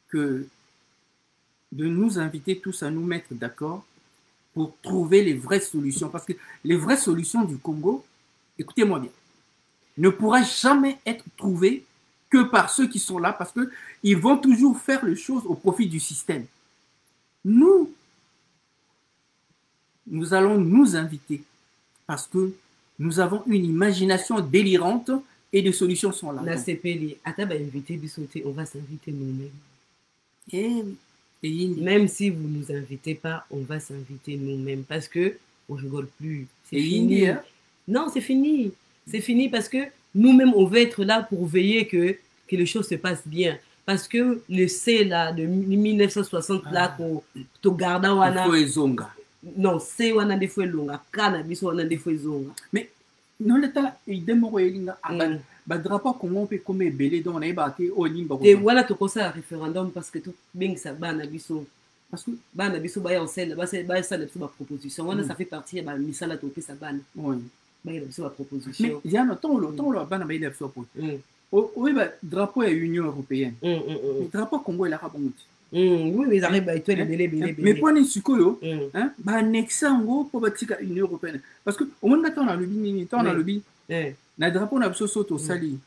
que de nous inviter tous à nous mettre d'accord pour trouver les vraies solutions. Parce que les vraies solutions du Congo, écoutez-moi bien, ne pourra jamais être trouvées que par ceux qui sont là, parce qu'ils vont toujours faire les choses au profit du système. Nous allons nous inviter, parce que nous avons une imagination délirante et des solutions sont là. La CPL, on va s'inviter nous-mêmes. Même si vous ne nous invitez pas, on va s'inviter nous-mêmes parce que on rigole plus. C'est fini. Hein? Non, c'est fini. C'est fini parce que nous-mêmes, on veut être là pour veiller que les choses se passent bien. Parce que le C là, de 1960 là, to garda wana. Non, C wana de fouet longa, cannabis wana de fouet zonga. Mais non, l'état, il démore l'inga. Bah, drapeau comment on peut comme belé dans les bâtés au nimba. Et voilà, tu conseilles un référendum parce que tout bien ça ban abisso. Parce que ban abisso bah on sait là, bah ça la proposition. Voilà, ça fait partie bah misala topé ça ban. Oui. Bah il a proposition. Mais il y a un temps le ban bah il a fait pour. Oui bah drapeau est Union européenne. Le drapeau Congo est arabe. Oui, mais ils arrivent à être belé. Mais pour les sukoyo, hein, bah nexango pour bâtir l'Union européenne. Parce que au moment d'attendre le bini, temps dans le bini. Na drapeau na biso soto sali.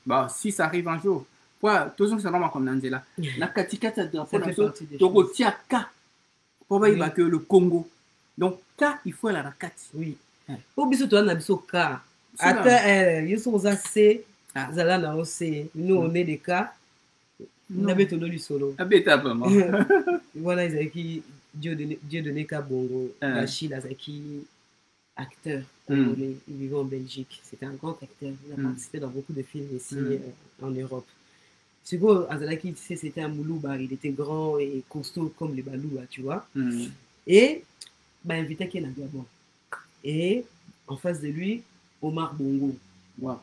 Bah si ça arrive un jour, quoi, tous on s'en comme Nanzela. Na katikata drapeau na biso to tiaka. Pour ba que le Congo Donc, cas, il faut aller à la 4. Oui. Pour biso toi na biso cas. C'est là. Ata yo so za C, Ah. zala na C. Nous on est des cas. Non. Na beto do solo. Abeta vraiment. Voilà, ils avaient qui Dieu donné Kabongo, Bachir Azaki, acteur congolais, il vivait en Belgique. C'était un grand acteur. Il a participé dans beaucoup de films ici en Europe. Sugo Azalaki, tu sais, c'était un Moulouba. Il était grand et costaud comme les Balouba, tu vois. Et bah, invité qui est Gabon. Et en face de lui, Omar Bongo. Wow.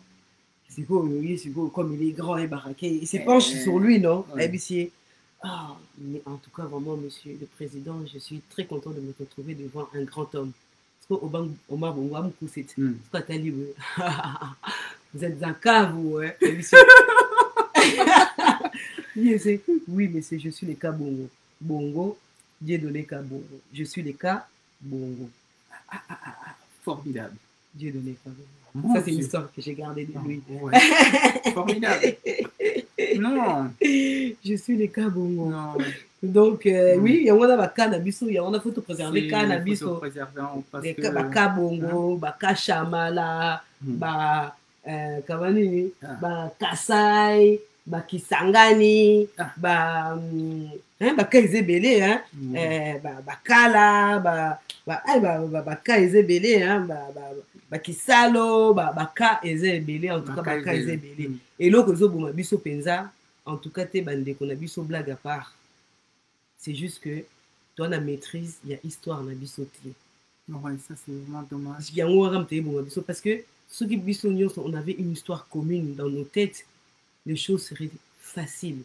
Sugo, comme il est grand et baraqué, il se penche sur lui, non? Ah, mais en tout cas, vraiment, monsieur le président, je suis très content de me retrouver devant un grand homme. Parce qu'Omar Bongo, vous êtes un cas, vous, hein? Oui, monsieur, je suis le cas Bongo. Bongo, Dieu donné cas Bongo. Je suis le cas Bongo. Formidable. Dieu donné cas Bongo. Ça, c'est une histoire que j'ai gardée de lui. Ouais. Formidable. Non. Je suis le cas Bongo. Non. Donc, oui, il y a un cannabis, il y a un photo préservé cannabis. Les cas Bongo, cas Chamala, Kavani, Kasai, Kisangani, cas Ezebele, Kala, cas Ezebele, Kisalo, cas Ezebele, en tout cas, cas Ezebele. Et là, que biso penza, en tout cas, qu'on a biso blague à part. C'est juste que toi, la maîtrise, il y a histoire dans biso. Ouais, ça c'est vraiment dommage. Parce que ceux qui biso, on avait une histoire commune dans nos têtes, les choses seraient faciles.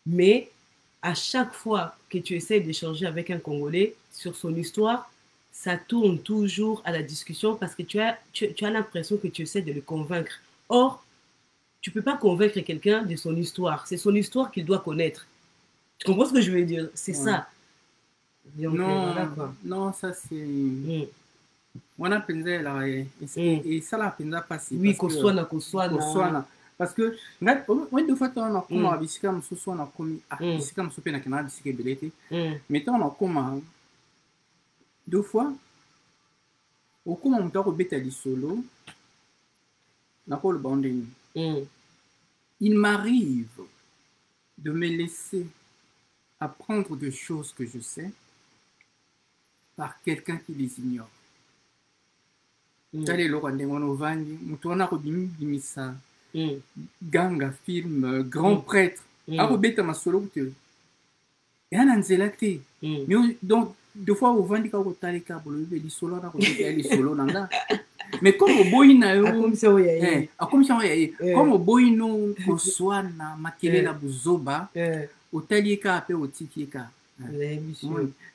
Mais à chaque fois que tu essaies d'échanger avec un Congolais sur son histoire, ça tourne toujours à la discussion parce que tu as l'impression que tu essaies de le convaincre. Or, tu ne peux pas convaincre quelqu'un de son histoire. C'est son histoire qu'il doit connaître. Tu comprends ce que je veux dire? C'est ça. Donc, non, voilà, quoi. Non, ça c'est... On a pensé là, et ça la pensé passer. Oui, Koswana. Parce que, moi, deux fois, on a comme à bisika, on a commis à bisika, on a comme à bisika belete. Mais on a comme deux fois, au comme on a rebêté du solo, on a pas le banding. Il m'arrive de me laisser apprendre des choses que je sais par quelqu'un qui les ignore. T'allez le rendre en vangi, mutona robimi dimisa, ganga film, grand prêtre, arobeta masolo que, et un anzelate. Donc deux fois au vangi ka rotale ka bolo be solo na robeta les solo nanga. Mais comme au boyina yo, comme ça comme au boyino koswana makele na buzoba, au talieka ape au tikieka.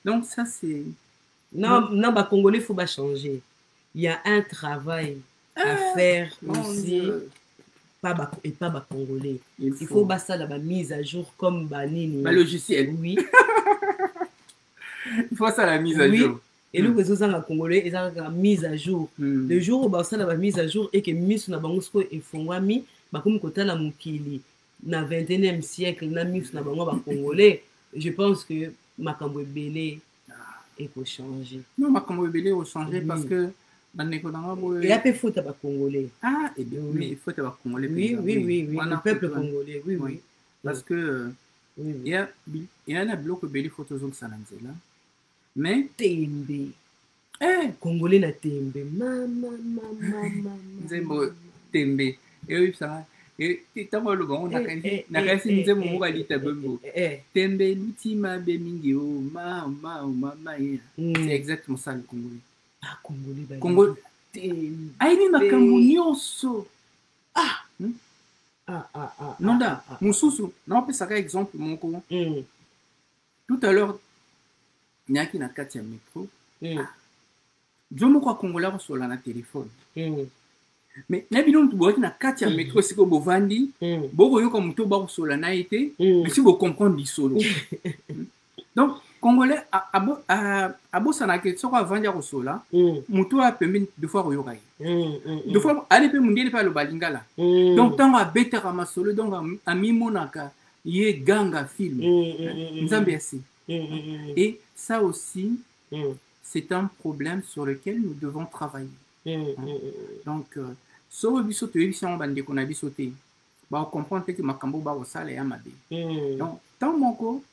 Donc ça c'est non, bah Congolais faut pas changer. Il y a un travail à faire aussi, pas Congolais. Il faut ça la mise à jour comme Banini. Logiciel. Oui. Il faut ça la mise à jour. Et nous, les autres Congolais, ils ont la mise à jour. Le jour où ça la mise à jour et que mis na bangosko et fongwami, bah comme kota la mukili na 21e siècle na mis na bango ba Congolais, je pense que makambo belé il faut changer. Non, makambo belé faut changer parce que et après faut à Congolais. Ah, et bien mais il faut à Congolais. Oui, le peuple congolais, oui. Parce que il y a un bloc belé photos de Sananzela. Mais tembe. Congolais na tembe. Mama. Nzembo tembe. Et oui ça. Et tant le bon na kasi nzembo mo balita bembo. Tembe lutima be mingi o mama. C'est exactement ça le Congolais. Ah Congolais ba. Congo aini makambo nyonso. Non da mususu na opesa ka exemple moko. Tout à l'heure nyaki na kati ya métro. Jomo kwa Congolais sur la téléphone. Mais n'abino tu bois na kati ya métro siko bovandi, boko yo comme to ba sur la na été, mais si vous comprendre du solo. Donc Congolais abo sana ke soko avandi ya sola, muto a pembe deux fois yo kai. Deux fois aller pe mundiele pa le balingala. Donc tant a better ma solo donc a mi monaka ye ganga film. Nzambe asi. Et ça aussi, c'est un problème sur lequel nous devons travailler. Mm, Hein. mm, Donc, so biso toyebi yango bandeko na biso te baocomprendre te ke makambo bakosala ya mabe. mm, Donc ntango moko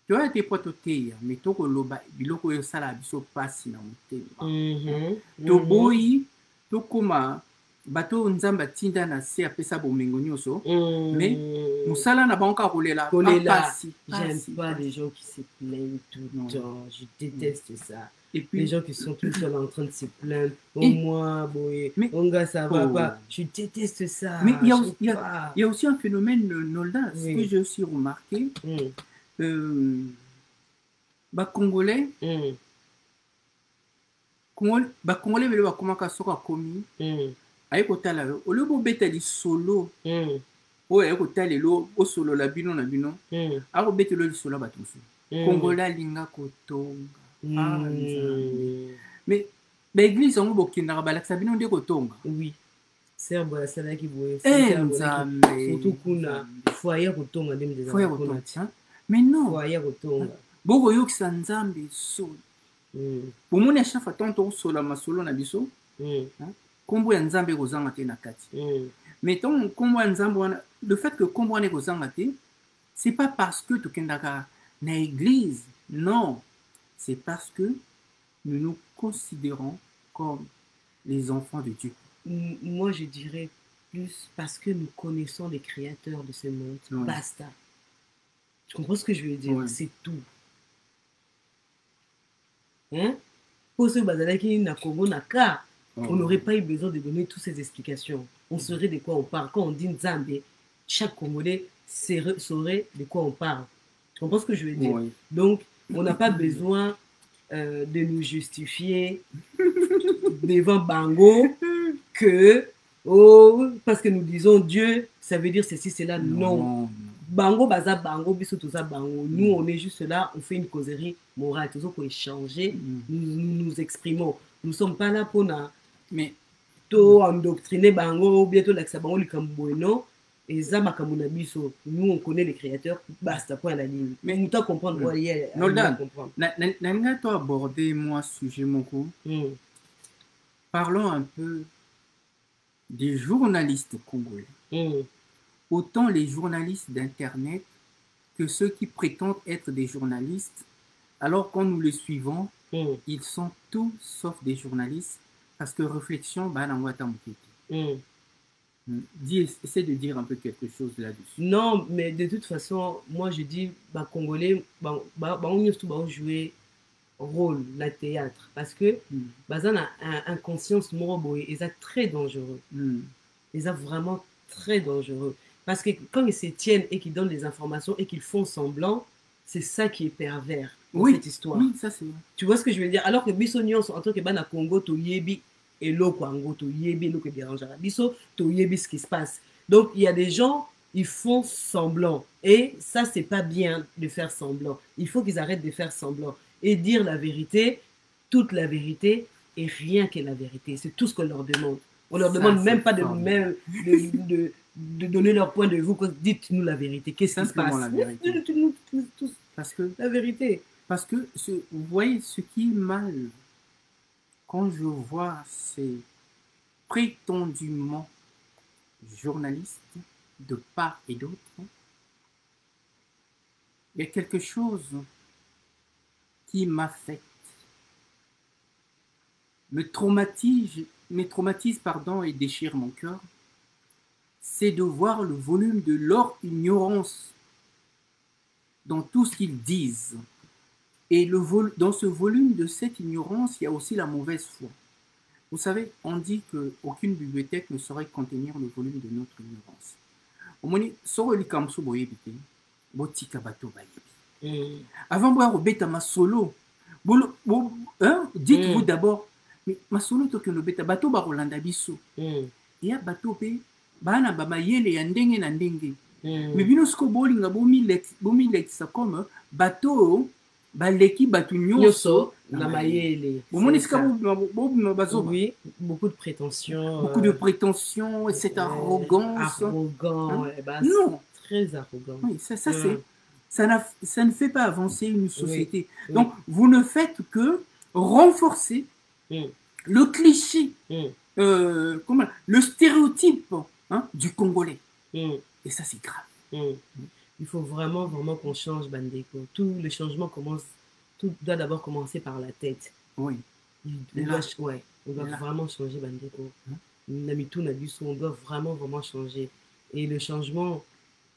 toya te mpo toteya me tokoloba biloko oyo esala biso mpasi na motema. Toboyi tokóma bato oyo nzambe atinda na se apesa bomengo nyonso me mosala na bango kaka kolela mpasi. J'aime pas les gens qui se plaignent tout le temps. Je déteste ça. Et puis, les gens qui sont tout le temps en train de se plaindre. Oh, moi, boy, Onga, ça va pas. Je déteste ça. Mais il y a aussi un phénomène, Nolda, ce que j'ai aussi remarqué. Congolais, Congolais, bele bakomaka soka komi. Aye kotala au lieu bobeta lisolo oyo aye kotala lelo osolola bino na bino akobetela lisolo bato mosusu. Congolais alinga kotonga. Mais l'église yango bokendaka balakisa bino nde kotonga. Oui. Serbo asalaki boye. Surtout kuna foyer kotonga nde mdeza. Foyer kotonga. Mais non. Foyer kotonga. Bokoyokisa nzambe solo. Bomoni chaque fois tant tokosola masolo na biso. Kombo ya nzambe kozanga te na kati. Mais tant kombo ya nzambe wana, le fait que kombo wana kozanga te, c'est pas parce que tokendaka na église. Non. C'est parce que nous nous considérons comme les enfants de Dieu. Moi, je dirais plus parce que nous connaissons les créateurs de ce monde. Ouais. Basta. Tu comprends ce que je veux dire? Ouais. C'est tout. Hein? Pour ce bazalaki na Congo naka, on n'aurait pas eu besoin de donner toutes ces explications. On saurait de quoi on parle. Quand on dit Nzambe, chaque Congolais saurait de quoi on parle. Tu comprends ce que je veux dire? Ouais. Donc, on n'a pas besoin de nous justifier devant Bango que, parce que nous disons Dieu, ça veut dire ceci, cela. Non. Bango, baza Bango, biso tout ça Bango. Nous, on est juste là, on fait une causerie morale. Tout ça pour échanger, nous exprimons. Nous ne sommes pas là pour endoctriner Bango, bientôt l'accès Bango, non. Et ça, nous, on connaît les créateurs, basta, point à la ligne. Mais nous t'as comprendre, Noldan, n'a pas abordé moi sujet mon coup. Parlons un peu des journalistes congolais. Autant les journalistes d'internet que ceux qui prétendent être des journalistes, alors quand nous les suivons, ils sont tous sauf des journalistes parce que réflexion, bah, essaie de dire un peu quelque chose là-dessus. Non, mais de toute façon, moi je dis, Congolais, on jouer rôle, la théâtre, parce que on a un conscience moroboy, ils sont très dangereux. Ils sont vraiment très dangereux. Parce que quand ils se tiennent et qu'ils donnent des informations et qu'ils font semblant, c'est ça qui est pervers dans cette histoire. Oui, ça c'est vrai. Tu vois ce que je veux dire? Alors que Bissonion, en tant que Bana Congo, to yebi, et l'eau, to yebi, l'eau que dérange à Bisso, to yebi ce qui se passe. Donc il y a des gens, ils font semblant. Et ça, c'est pas bien de faire semblant. Il faut qu'ils arrêtent de faire semblant. Et dire la vérité, toute la vérité, et rien que la vérité. C'est tout ce qu'on leur demande. On leur demande même pas de donner leur point de vue. Dites-nous la vérité. Qu'est-ce qui se passe? La vérité. Dites-nous tous parce que, la vérité. Parce que, vous voyez, ce qui est mal, quand je vois ces prétendument journalistes de part et d'autre, il y a quelque chose qui m'affecte, me traumatise, et déchire mon cœur, c'est de voir le volume de leur ignorance dans tout ce qu'ils disent. Et dans ce volume de cette ignorance, il y a aussi la mauvaise foi. Vous savez, on dit qu'aucune bibliothèque ne saurait contenir le volume de notre ignorance. Avant de beta masolo, dites-vous d'abord, mais masolo toke no beta bato ba Rolanda biso. Ya bato pe bana ba mayele ya ndenge na ndenge. Mais bino sko bolinga bomi lexa comme bato baleki batu nyonso na mayele. Oui, beaucoup de prétentions. Beaucoup de prétentions et cette arrogance. Arrogant, non, très arrogant. Oui, ça ne fait pas avancer une société. Oui. Donc, vous ne faites que renforcer Mm. le cliché, Mm. le stéréotype du Congolais. Mm. Et ça, c'est grave. Mm. Il faut vraiment, vraiment qu'on change, Bandeko. Tout le changement commence, tout doit d'abord commencer par la tête. Oui. On doit vraiment changer, Bandeko. On doit vraiment, vraiment changer. Et le changement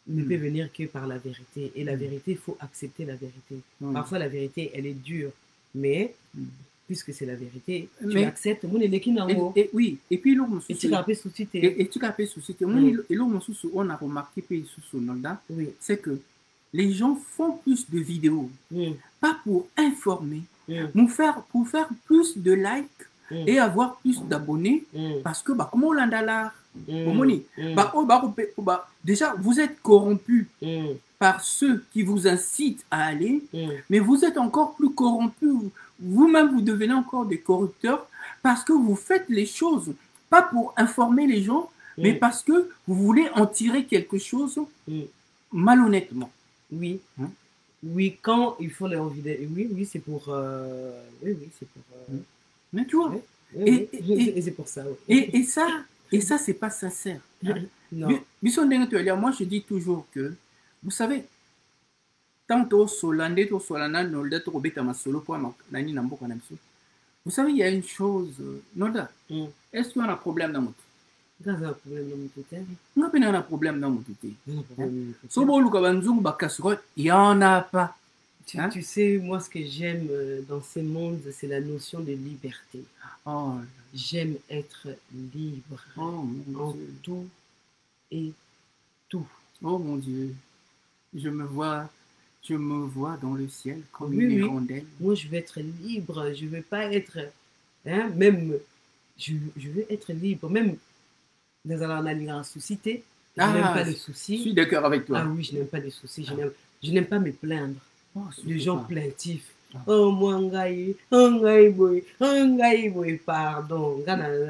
ne peut venir que par la vérité. Et la vérité, il faut accepter la vérité. Parfois, la vérité, elle est dure. Mais, puisque c'est la vérité, tu l'acceptes. Oui, et puis l'homme et tu as souci. Et tu as souci. Et l'homme on a remarqué, c'est que les gens font plus de vidéos, pas pour informer, pour faire plus de likes et avoir plus d'abonnés, parce que comme on l'a déjà, vous êtes corrompu par ceux qui vous incitent à aller, mais vous êtes encore plus corrompu. Vous-même, vous devenez encore des corrupteurs parce que vous faites les choses, pas pour informer les gens, mais parce que vous voulez en tirer quelque chose malhonnêtement. Oui. Oui, quand il faut leur vider. Oui, c'est pour. Oui, c'est pour. Mais tu vois. Et c'est pour ça. Et ça, c'est pas sincère. Non. Moi, je dis toujours que, vous savez, tant vous savez, il y a une chose. Noda, est-ce qu'il y a un problème dans votre il y a un problème dans mon côté. Il y a un problème dans mon côté. Il n'y en a pas. Tu sais, moi, ce que j'aime dans ce monde, c'est la notion de liberté. Oh. J'aime être libre en tout et tout. Oh mon Dieu, je me vois dans le ciel comme une hirondelle. Moi, je veux être libre. Je veux pas être, même, je veux être libre, même dans la société. Je n'aime pas les soucis. Je suis d'accord avec toi. Ah oui, je n'aime pas les soucis. Je n'aime pas me plaindre. Les gens plaintifs. Oh, moi, boy, pardon.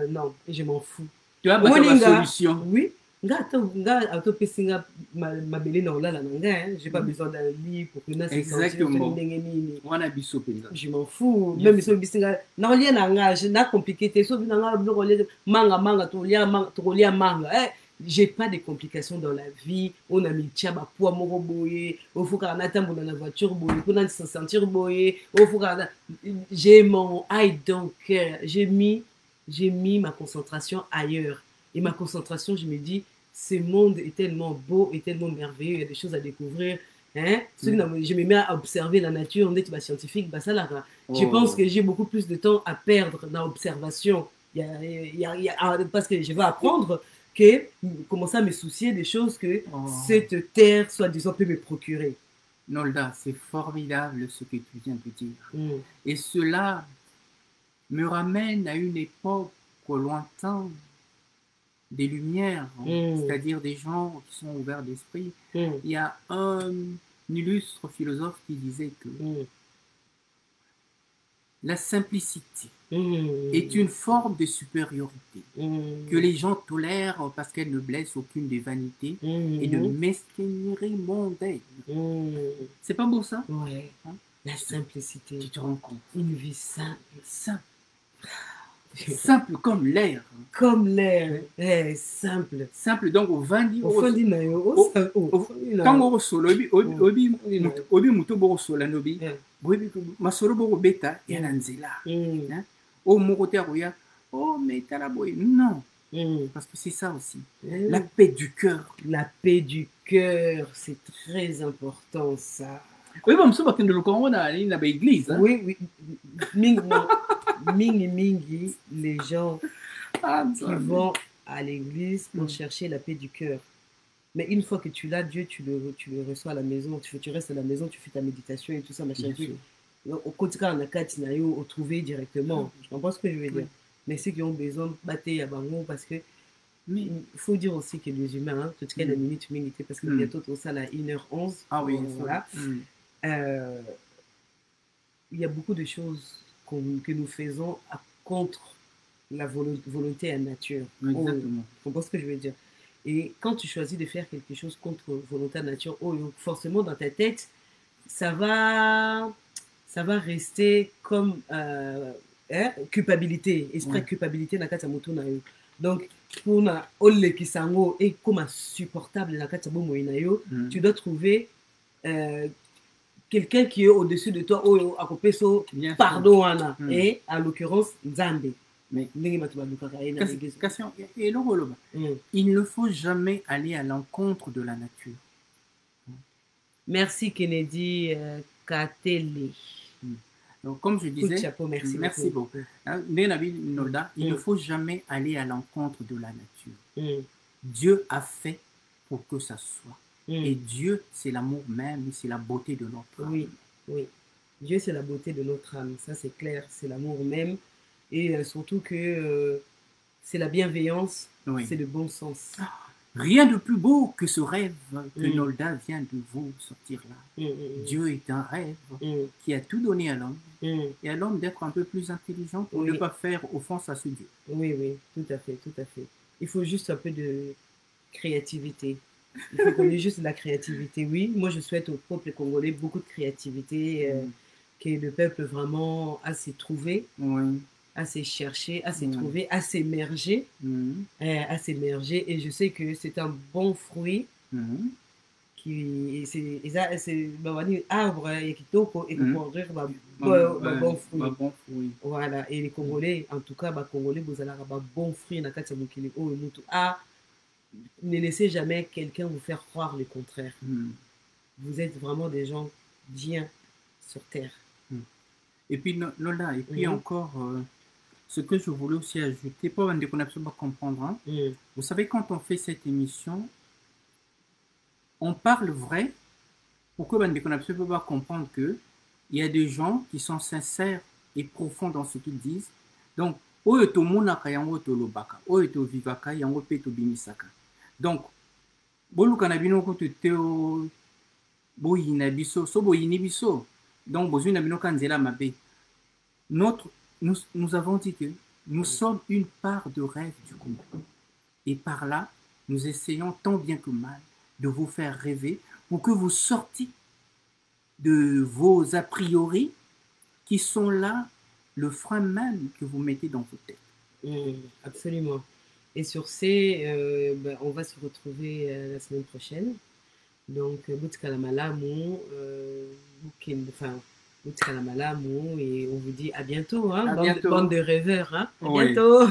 Non, je m'en fous. Tu as besoin de solution. Oui. J'ai pas besoin d'un lit pour que exactement. Je m'en fous. Même si j'ai pas de complications dans la vie. On a mis tchaba poids moro boye. Au faut qu'on attende dans la voiture boye. Pour se sentir boye. Au faut qu'on j'ai mon I don't care. J'ai mis ma concentration ailleurs. Et ma concentration, je me dis, ce monde est tellement beau et tellement merveilleux. Il y a des choses à découvrir. Je me mets à observer la nature. On est scientifique. Je pense que j'ai beaucoup plus de temps à perdre dans l'observation. Parce que je vais apprendre que commencer à me soucier des choses que cette terre, soi-disant, peut me procurer. Nolda, c'est formidable ce que tu viens de dire. Et cela me ramène à une époque lointaine des Lumières, c'est-à-dire des gens qui sont ouverts d'esprit. Il y a un illustre philosophe qui disait que la simplicité est une forme de supériorité que les gens tolèrent parce qu'elle ne blesse aucune des vanités et de mesquinerie mondaine. C'est pas beau ça? Ouais. La simplicité. Tu te rends compte? Une vie simple. Simple comme l'air. Comme l'air. Simple. Simple donc au 20 non. Parce que c'est ça aussi. La paix du cœur. La paix du cœur, c'est très important ça. Oui, oui. Mingi, les gens qui vont à l'église pour chercher la paix du cœur. Mais une fois que tu l'as, Dieu, tu le reçois à la maison, tu restes à la maison, tu fais ta méditation et tout ça, machin. Au quotidien, on a trouvé directement. Je comprends ce que je veux dire. Mais ceux qui ont besoin de battre à Bango, parce que il faut dire aussi que les humains, tout ce qui est la minute humanité, parce que bientôt tout ça à 1h11. Ah oui, voilà. Il y a beaucoup de choses que nous faisons contre la volonté à nature. Exactement. Tu comprends ce que je veux dire? Et quand tu choisis de faire quelque chose contre volonté à nature, forcément dans ta tête, ça va ça va rester comme culpabilité, esprit Ouais. culpabilité na kati ya motu na yo. Donc, pour na olekisa yango et comme insupportable na kati ya bomoi na yo, tu dois trouver quelqu'un qui est au-dessus de toi, oyo akopeso pardon wana. Et en l'occurrence, Nzambe. Mais ndenge bato balukaka ye na l'église. Il ne faut jamais aller à l'encontre de la nature. Merci Kennedy Katele. Donc, comme je disais, chapeau, merci beaucoup. Il ne faut jamais aller à l'encontre de la nature. Dieu a fait pour que ça soit. Et Dieu, c'est l'amour même, c'est la beauté de notre âme. Oui, oui. Dieu, c'est la beauté de notre âme. Ça, c'est clair. C'est l'amour même. Et surtout que c'est la bienveillance, c'est le bon sens. Rien de plus beau que ce rêve que Nolda vient de vous sortir là. Dieu est un rêve qui a tout donné à l'homme. Et à l'homme d'être un peu plus intelligent pour ne pas faire offense à ce Dieu. Oui, oui, tout à fait, tout à fait. Il faut juste un peu de créativité. Il faut qu'on ait juste de la créativité. Oui, moi je souhaite au peuple congolais beaucoup de créativité, que le peuple vraiment a s'y trouvé, à s'y chercher, à s'y trouver, à s'émerger, à s'émerger. Et je sais que c'est un bon fruit qui c'est arbre et qui toko et qui produire bon fruit. Voilà. Et les Congolais, en tout cas, les Congolais, vous allez avoir bon fruit dans le mokili oyo mutu ne laissez jamais quelqu'un vous faire croire le contraire. Vous êtes vraiment des gens bien sur terre. Et puis, Lola, et puis encore, ce que je voulais aussi ajouter, pour qu'on ne pas comprendre, hein, vous savez, quand on fait cette émission, on parle vrai pour que qu'on ne peut pas comprendre qu'il y a des gens qui sont sincères et profonds dans ce qu'ils disent. Donc, oyo to monaka yango to lobaka, oyo to vivaka yango pe to bimisaka. Donc, boluka na bino ko teo boyina biso, so boyini biso. Donc, bozu na bino kanzela mabe. Nous avons dit que nous sommes une part de rêve du Congo. Et par là, nous essayons tant bien que mal de vous faire rêver pour que vous sortiez de vos a priori qui sont là, le frein même que vous mettez dans vos têtes. Absolument. Et sur ces, on va se retrouver la semaine prochaine. Donc, Boutskalamalamu, et on vous dit à bientôt, hein, bande de rêveurs. Hein, à bientôt.